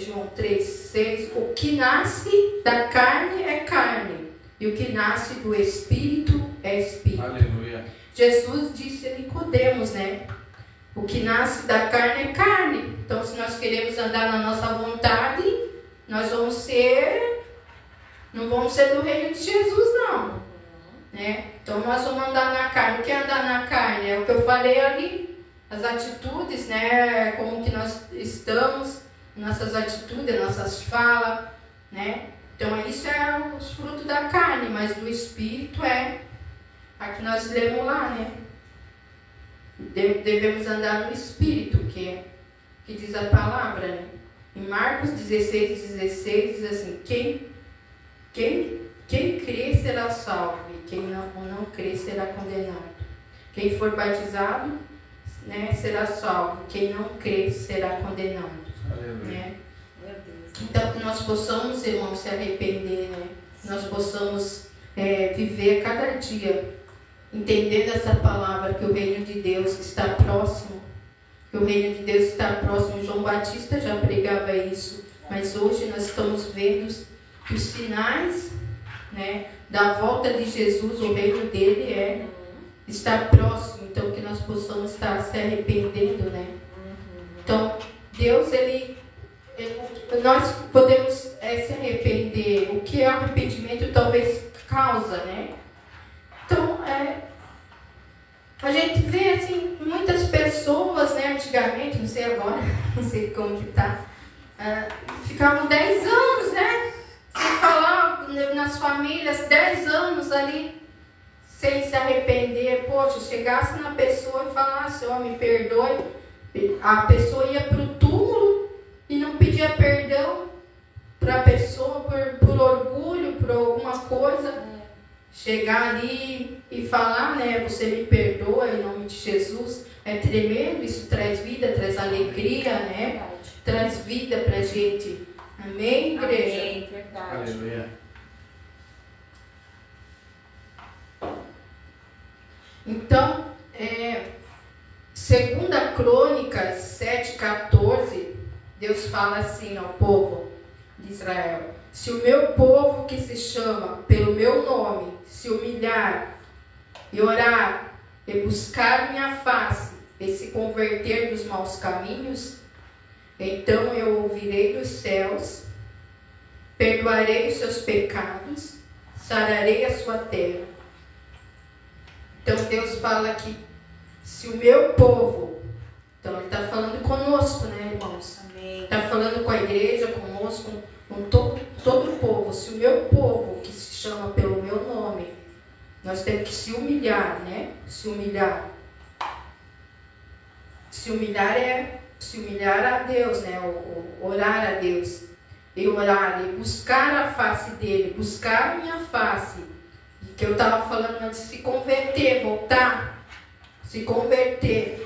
Speaker 2: João 3,6. O que nasce da carne é carne, e o que nasce do Espírito é Espírito.
Speaker 5: Aleluia.
Speaker 2: Jesus disse a Nicodemos, né? O que nasce da carne é carne. Então, se nós queremos andar na nossa vontade, nós não vamos ser do reino de Jesus, não. Né? Então, nós vamos andar na carne. O que é andar na carne? É o que eu falei ali. As atitudes, né? Como que nós estamos, nossas atitudes, nossas falas, né? Então, isso é os frutos da carne, mas do Espírito é a que nós lemos lá, né? Devemos andar no Espírito, que diz a palavra, né? Em Marcos 16:16 diz assim: quem crê será salvo, e quem não crê será condenado. Quem for batizado, né, será salvo, quem não crê será condenado. Né? Então, que nós possamos, irmãos, se arrepender, né? Nós possamos viver cada dia entendendo essa palavra, que o reino de Deus está próximo. Que o reino de Deus está próximo. João Batista já pregava isso, mas hoje nós estamos vendo que os sinais, né, da volta de Jesus, o reino dele está próximo. Então, que nós possamos estar se arrependendo, né? Então, Deus, nós podemos se arrepender. O que é arrependimento talvez causa, né? Então, a gente vê assim, muitas pessoas, né, antigamente, não sei agora, não sei como que tá, ficavam 10 anos, né? nas famílias 10 anos ali, sem se arrepender. Poxa, chegasse na pessoa e falasse, ó, me perdoe, a pessoa ia para o túmulo e não pedia perdão para a pessoa por orgulho, por alguma coisa. Chegar ali e falar, né, você me perdoa em nome de Jesus, é tremendo. Isso traz vida, traz alegria, né? Traz vida pra gente. Amém, igreja?
Speaker 6: Amém, verdade.
Speaker 5: Aleluia.
Speaker 2: Então, 2 Crônicas 7,14, Deus fala assim ao povo de Israel: se o meu povo que se chama pelo meu nome se humilhar e orar e buscar minha face e se converter dos maus caminhos, então eu ouvirei dos céus, perdoarei os seus pecados, sararei a sua terra. Então Deus fala que se o meu povo, então Ele está falando conosco, né, irmãos? Está falando com a igreja, conosco, com todo o povo. Se o meu povo, que se chama pelo meu nome, nós temos que se humilhar, né? Se humilhar. Se humilhar a Deus, né? Orar a Deus. E orar, e buscar a face dele, buscar a minha face. Que eu estava falando antes, se converter, voltar, se converter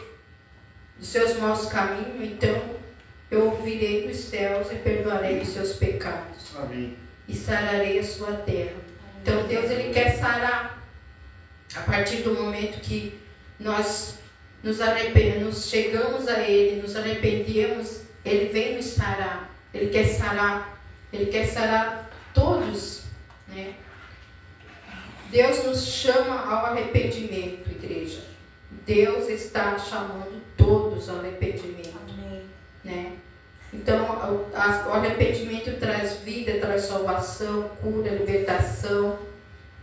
Speaker 2: dos seus maus caminhos, então eu ouvirei dos céus e perdoarei os seus pecados.
Speaker 5: Amém.
Speaker 2: E sararei a sua terra. Então Deus, Ele quer sarar. A partir do momento que nós nos arrependemos, chegamos a Ele, nos arrependemos, Ele vem nos sarar. Ele quer sarar todos, né? Deus nos chama ao arrependimento, igreja. Deus está chamando todos ao arrependimento.
Speaker 6: Amém.
Speaker 2: Né? Então, o arrependimento traz vida, traz salvação, cura, libertação.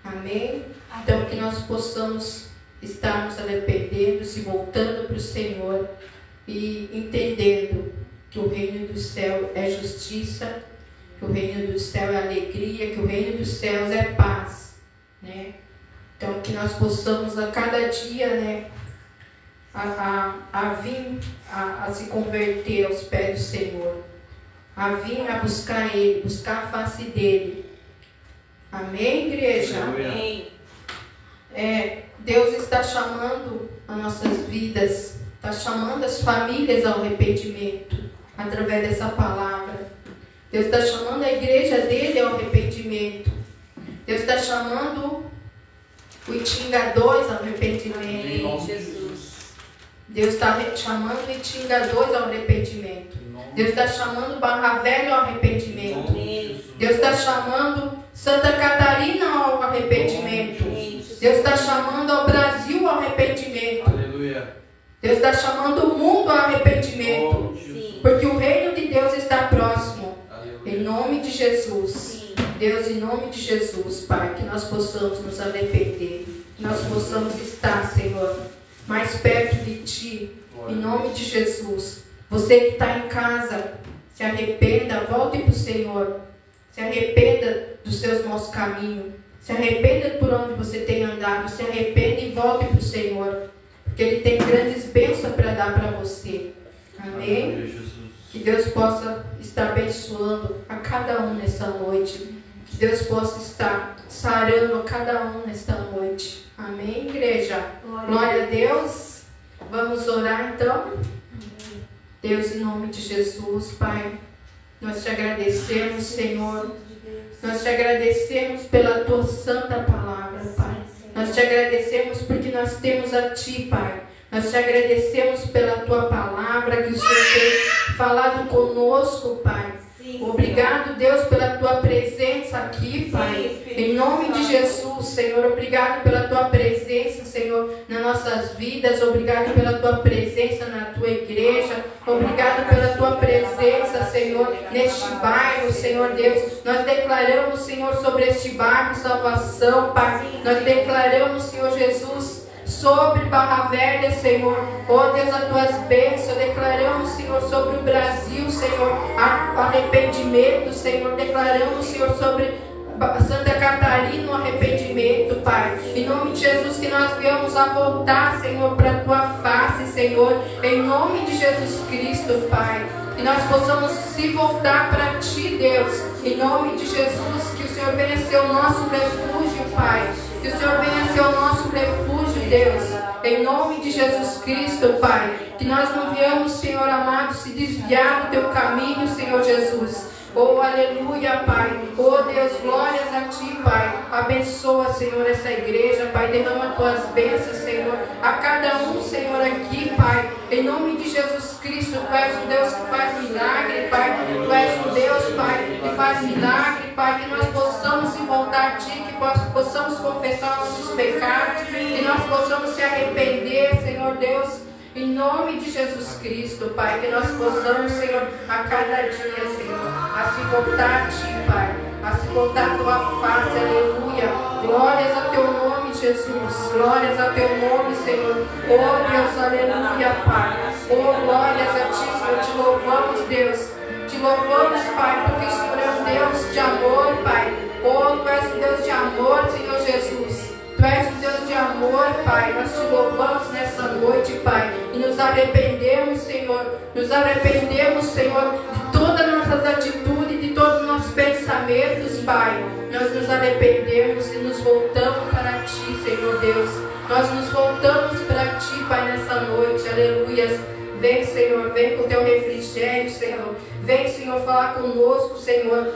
Speaker 2: Amém? Então, que nós possamos estar nos arrependendo, se voltando para o Senhor e entendendo que o reino do céu é justiça, que o reino do céu é alegria, que o reino dos céus é paz. Né? Então, que nós possamos a cada dia, né, vir a se converter aos pés do Senhor, a vir a buscar Ele, buscar a face dEle. Amém, igreja?
Speaker 6: Amém.
Speaker 2: Deus está chamando as nossas vidas, está chamando as famílias ao arrependimento, através dessa palavra. Deus está chamando a igreja dEle ao arrependimento. Deus está chamando o Itinga 2 ao arrependimento.
Speaker 6: Amém, Jesus.
Speaker 2: Deus está chamando o Itinga 2 ao arrependimento. Deus está chamando Barra Velha ao arrependimento.
Speaker 6: Amém.
Speaker 2: Deus está chamando Santa Catarina ao arrependimento. Deus está chamando ao Brasil ao arrependimento.
Speaker 5: Aleluia.
Speaker 2: Deus está chamando o mundo ao arrependimento.
Speaker 6: Sim.
Speaker 2: Porque o reino de Deus está próximo.
Speaker 5: Aleluia.
Speaker 2: Em nome de Jesus.
Speaker 6: Sim.
Speaker 2: Deus, em nome de Jesus, Pai, que nós possamos nos arrepender, que nós possamos estar, Senhor, mais perto de Ti, em nome de Jesus. Você que está em casa, se arrependa, volte para o Senhor, se arrependa dos seus maus caminhos, se arrependa por onde você tem andado, se arrependa e volte para o Senhor, porque Ele tem grandes bênçãos para dar para você. Amém?
Speaker 5: Aleluia, Jesus.
Speaker 2: Que Deus possa estar abençoando a cada um nessa noite. Que Deus possa estar sarando a cada um nesta noite. Amém, igreja? Glória a Deus. Vamos orar então. Deus, em nome de Jesus, Pai, nós te agradecemos, Senhor. Nós te agradecemos pela tua santa palavra, Pai. Nós te agradecemos porque nós temos a Ti, Pai. Nós te agradecemos pela tua palavra que o Senhor tem falado conosco, Pai. Obrigado, Deus, pela tua presença aqui, Pai. Em nome de Jesus, Senhor, obrigado pela tua presença, Senhor, nas nossas vidas. Obrigado pela tua presença na tua igreja. Obrigado pela tua presença, Senhor, neste bairro, Senhor Deus. Nós declaramos, Senhor, sobre este bairro salvação, Pai. Nós declaramos, Senhor Jesus, sobre Barra Velha, Senhor. Oh Deus, as tuas bênçãos. Declaramos, Senhor, sobre o Brasil, Senhor, arrependimento, Senhor. Declaramos, Senhor, sobre Santa Catarina no arrependimento, Pai. Em nome de Jesus, que nós venhamos a voltar, Senhor, para a Tua face, Senhor. Em nome de Jesus Cristo, Pai. Que nós possamos se voltar para Ti, Deus. Em nome de Jesus, que o Senhor venha ser o nosso refúgio, Pai. Que o Senhor venha ser o nosso refúgio, Deus. Em nome de Jesus Cristo, Pai. Que nós não venhamos, Senhor amado, se desviar do Teu caminho, Senhor Jesus. Oh, aleluia, Pai. Oh, Deus, glórias a Ti, Pai. Abençoa, Senhor, essa igreja, Pai. Derrama Tuas bênçãos, Senhor. A cada um, Senhor, aqui, Pai. Em nome de Jesus Cristo, Tu és o Deus que faz milagre, Pai. Tu és o Deus, Pai, que faz milagre, Pai. Que nós possamos se voltar a Ti, que possamos confessar nossos pecados, que nós possamos se arrepender, Senhor Deus. Em nome de Jesus Cristo, Pai, que nós possamos, Senhor, a cada dia, Senhor, a se voltar a Ti, Pai, a se voltar a Tua face, aleluia. Glórias ao Teu nome, Jesus, glórias ao Teu nome, Senhor. Oh, Deus, aleluia, Pai. Oh, glórias a Ti, Senhor, te louvamos, Deus. Te louvamos, Pai, porque o Senhor é um Deus de amor, Pai. Oh, Tu és um Deus de amor, Senhor Jesus. Tu és um Deus de amor, Pai. Nós te louvamos nessa noite, Pai. E nos arrependemos, Senhor. Nos arrependemos, Senhor, de todas as nossas atitudes, de todos os nossos pensamentos, Pai. Nós nos arrependemos e nos voltamos para Ti, Senhor Deus. Nós nos voltamos para Ti, Pai, nessa noite. Aleluia. Vem, Senhor, vem com o Teu refrigério, Senhor. Vem, Senhor, falar conosco, Senhor.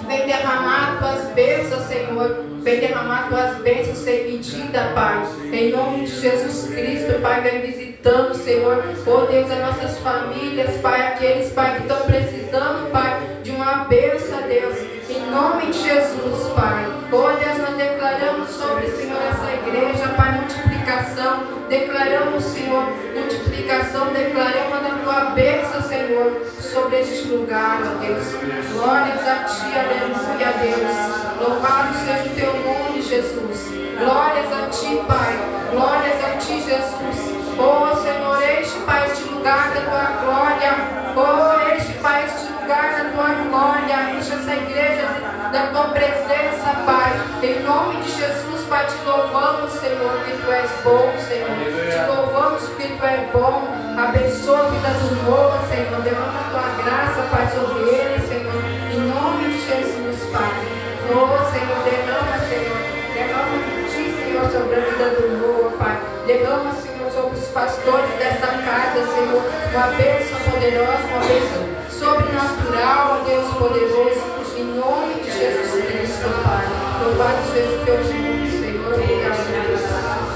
Speaker 2: Vem derramar Tuas bênçãos, Senhor. Vem derramar Tuas bênçãos sem medida, Pai. Em nome de Jesus Cristo, Pai, vem visitando, Senhor. Oh, Deus, as nossas famílias, Pai, aqueles, Pai, que estão precisando, Pai, de uma bênção, Deus. Em nome de Jesus, Pai. Oh, Deus, nós declaramos sobre, Senhor, essa igreja, Pai, multiplicação. Declaramos, Senhor, multiplicação. Declaramos a Tua bênção, Senhor, sobre este lugar, ó Deus. Glórias a Ti, aleluia, Deus. Louvado seja o Teu nome, Jesus. Glórias a Ti, Pai. Glórias a Ti, Jesus. Oh, Senhor, este, Pai, este lugar da Tua glória. Oh, este, Pai, este lugar da Tua glória. Enche essa igreja da Tua presença, Pai. Em nome de Jesus, Pai, te louvamos, Senhor, que Tu és bom, Senhor. Te louvamos que Tu és bom. Abençoa a vida do Noah, Senhor. Derrama a Tua graça, Pai, sobre ele, Senhor. Em nome de Jesus, Pai. Oh, Senhor, derrama, Senhor. Derrama de Ti, Senhor, sobre a vida do Noah, Pai. Derrama, Senhor, sobre os pastores dessa casa, Senhor. Uma bênção poderosa, uma bênção sobrenatural, ó Deus poderoso. Em nome de Jesus Cristo, Pai. Louvado seja o Teu nome, Senhor. Obrigado, Deus.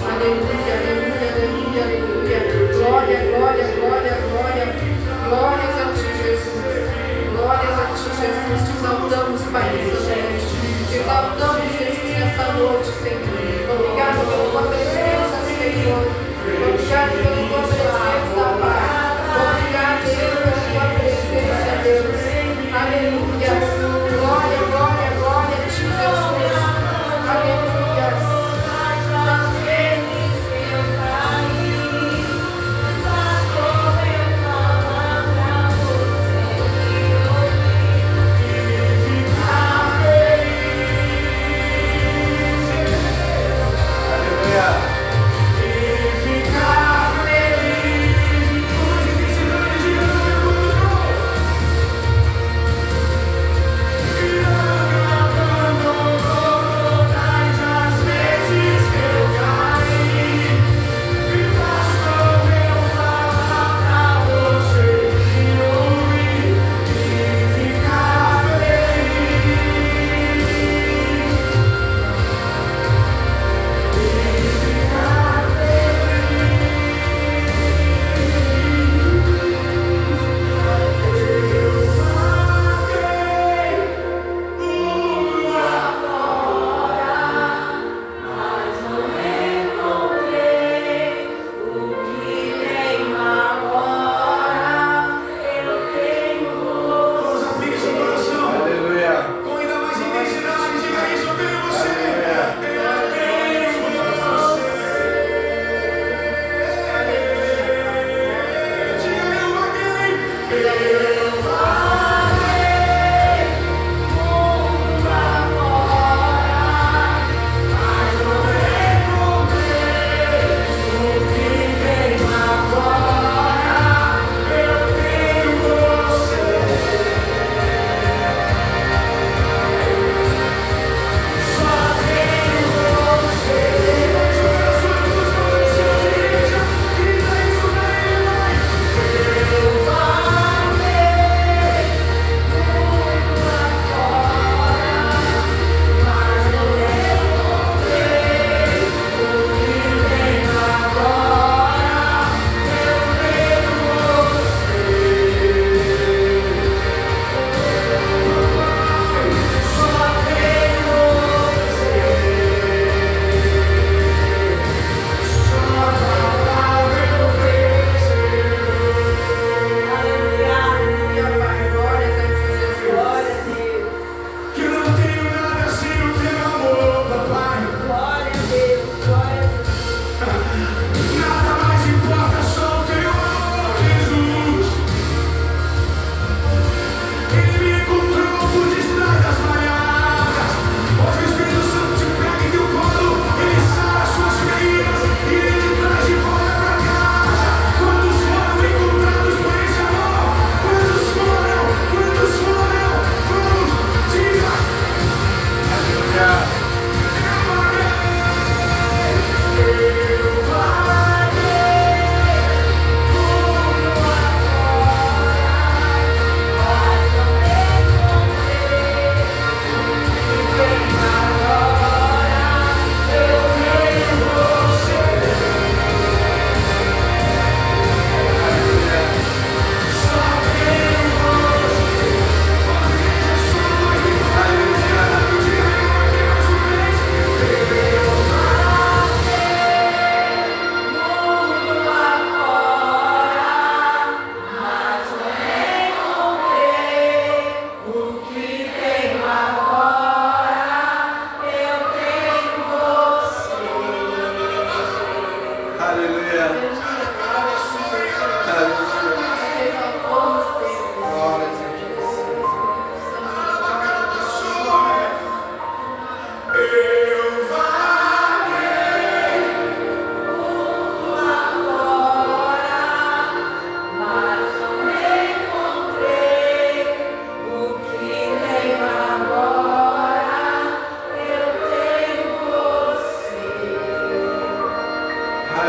Speaker 2: Aleluia, aleluia, aleluia, aleluia. Glória, glória, glória, glória. Glórias a Ti, Jesus. Glórias a Ti, Jesus. Te exaltamos, Pai, nessa noite. Te exaltamos, Jesus, nessa noite, Senhor. Obrigado pela Tua presença, Senhor. Obrigado pela Tua presença, Pai. Obrigado, Deus, pela Tua presença, Deus. Aleluia. Glória, glória, glória a Ti, Jesus. Aleluia.
Speaker 4: Amém.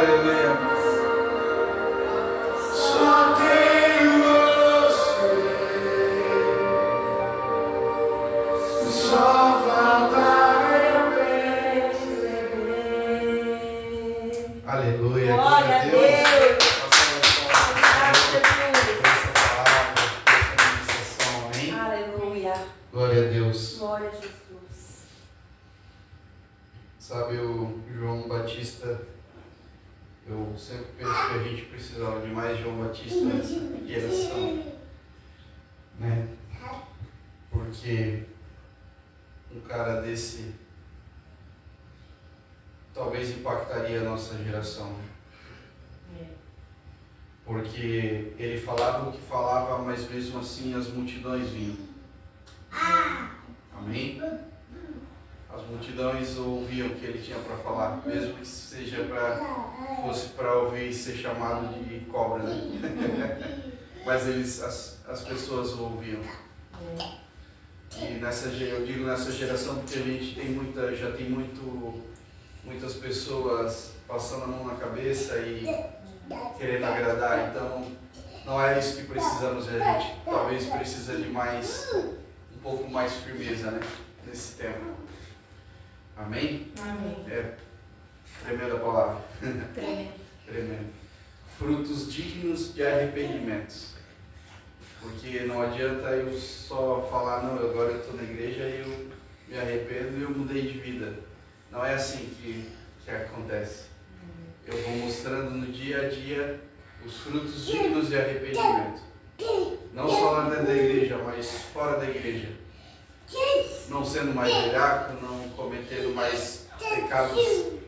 Speaker 5: Aleluia.
Speaker 3: Só tenho você. Só falta receber.
Speaker 5: Aleluia.
Speaker 6: Glória a Deus. Aleluia.
Speaker 5: Glória a Deus.
Speaker 6: Glória a Jesus.
Speaker 5: Sabe, o João Batista, eu sempre penso que a gente precisava de mais João Batista nessa geração, né? Porque um cara desse talvez impactaria a nossa geração, né? Porque ele falava o que falava, mas mesmo assim as multidões vinham. Amém? As multidões ouviam o que ele tinha para falar, mesmo que seja fosse para ouvir ser chamado de cobra, né? Mas as pessoas o ouviam. E eu digo nessa geração porque a gente tem muitas pessoas passando a mão na cabeça e querendo agradar, então não é isso que precisamos, a gente talvez precisa de um pouco mais firmeza, né, nesse tempo. Amém?
Speaker 2: Amém.
Speaker 5: É tremenda palavra.
Speaker 2: Tremendo.
Speaker 5: Tremendo. Frutos dignos de arrependimento. Porque não adianta eu só falar, não, agora eu estou na igreja e eu me arrependo e eu mudei de vida. Não é assim que acontece. Eu vou mostrando no dia a dia os frutos dignos de arrependimento. Não só lá dentro da igreja, mas fora da igreja. Não sendo mais velhaco, não cometendo mais pecados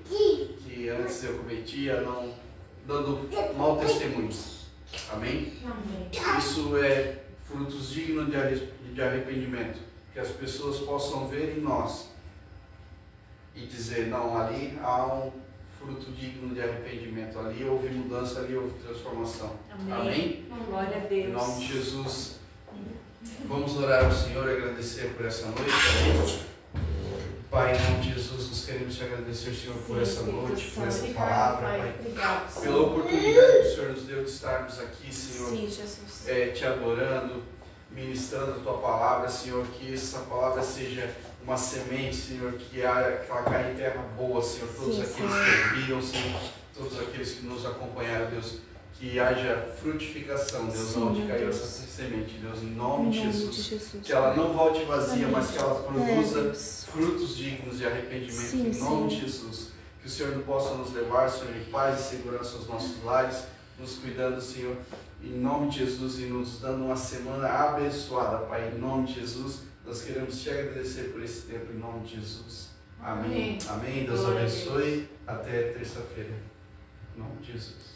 Speaker 5: que antes eu cometia, não dando mau testemunho. Amém?
Speaker 2: Amém.
Speaker 5: Isso é frutos dignos de arrependimento. Que as pessoas possam ver em nós e dizer, não, ali há um fruto digno de arrependimento. Ali houve mudança, ali houve transformação. Amém?
Speaker 6: Glória a Deus.
Speaker 5: Em nome de Jesus. Vamos orar ao Senhor e agradecer por essa noite. Amém? Pai, em nome de Jesus, nós queremos te agradecer, Senhor, por essa noite, por essa palavra, Pai.
Speaker 2: Obrigado,
Speaker 5: Pela oportunidade que o Senhor nos deu de estarmos aqui, Senhor,
Speaker 6: Sim, Jesus.
Speaker 5: te adorando, ministrando a Tua palavra, Senhor, que essa palavra seja uma semente, Senhor, que ela caia em terra boa, Senhor, todos aqueles que ouviram, Senhor, todos aqueles que nos acompanharam, Deus, que haja frutificação, Deus, onde caiu essa semente, Deus, em nome de Jesus, que ela não volte vazia, mas que ela produza frutos dignos de arrependimento, em nome de Jesus, que o Senhor não possa nos levar, Senhor, em paz e segurança aos nossos lares, nos cuidando, Senhor, em nome de Jesus, e nos dando uma semana abençoada, Pai, em nome de Jesus. Nós queremos te agradecer por esse tempo, em nome de Jesus. Amém. Amém. Deus abençoe. Até terça-feira. Em nome de Jesus.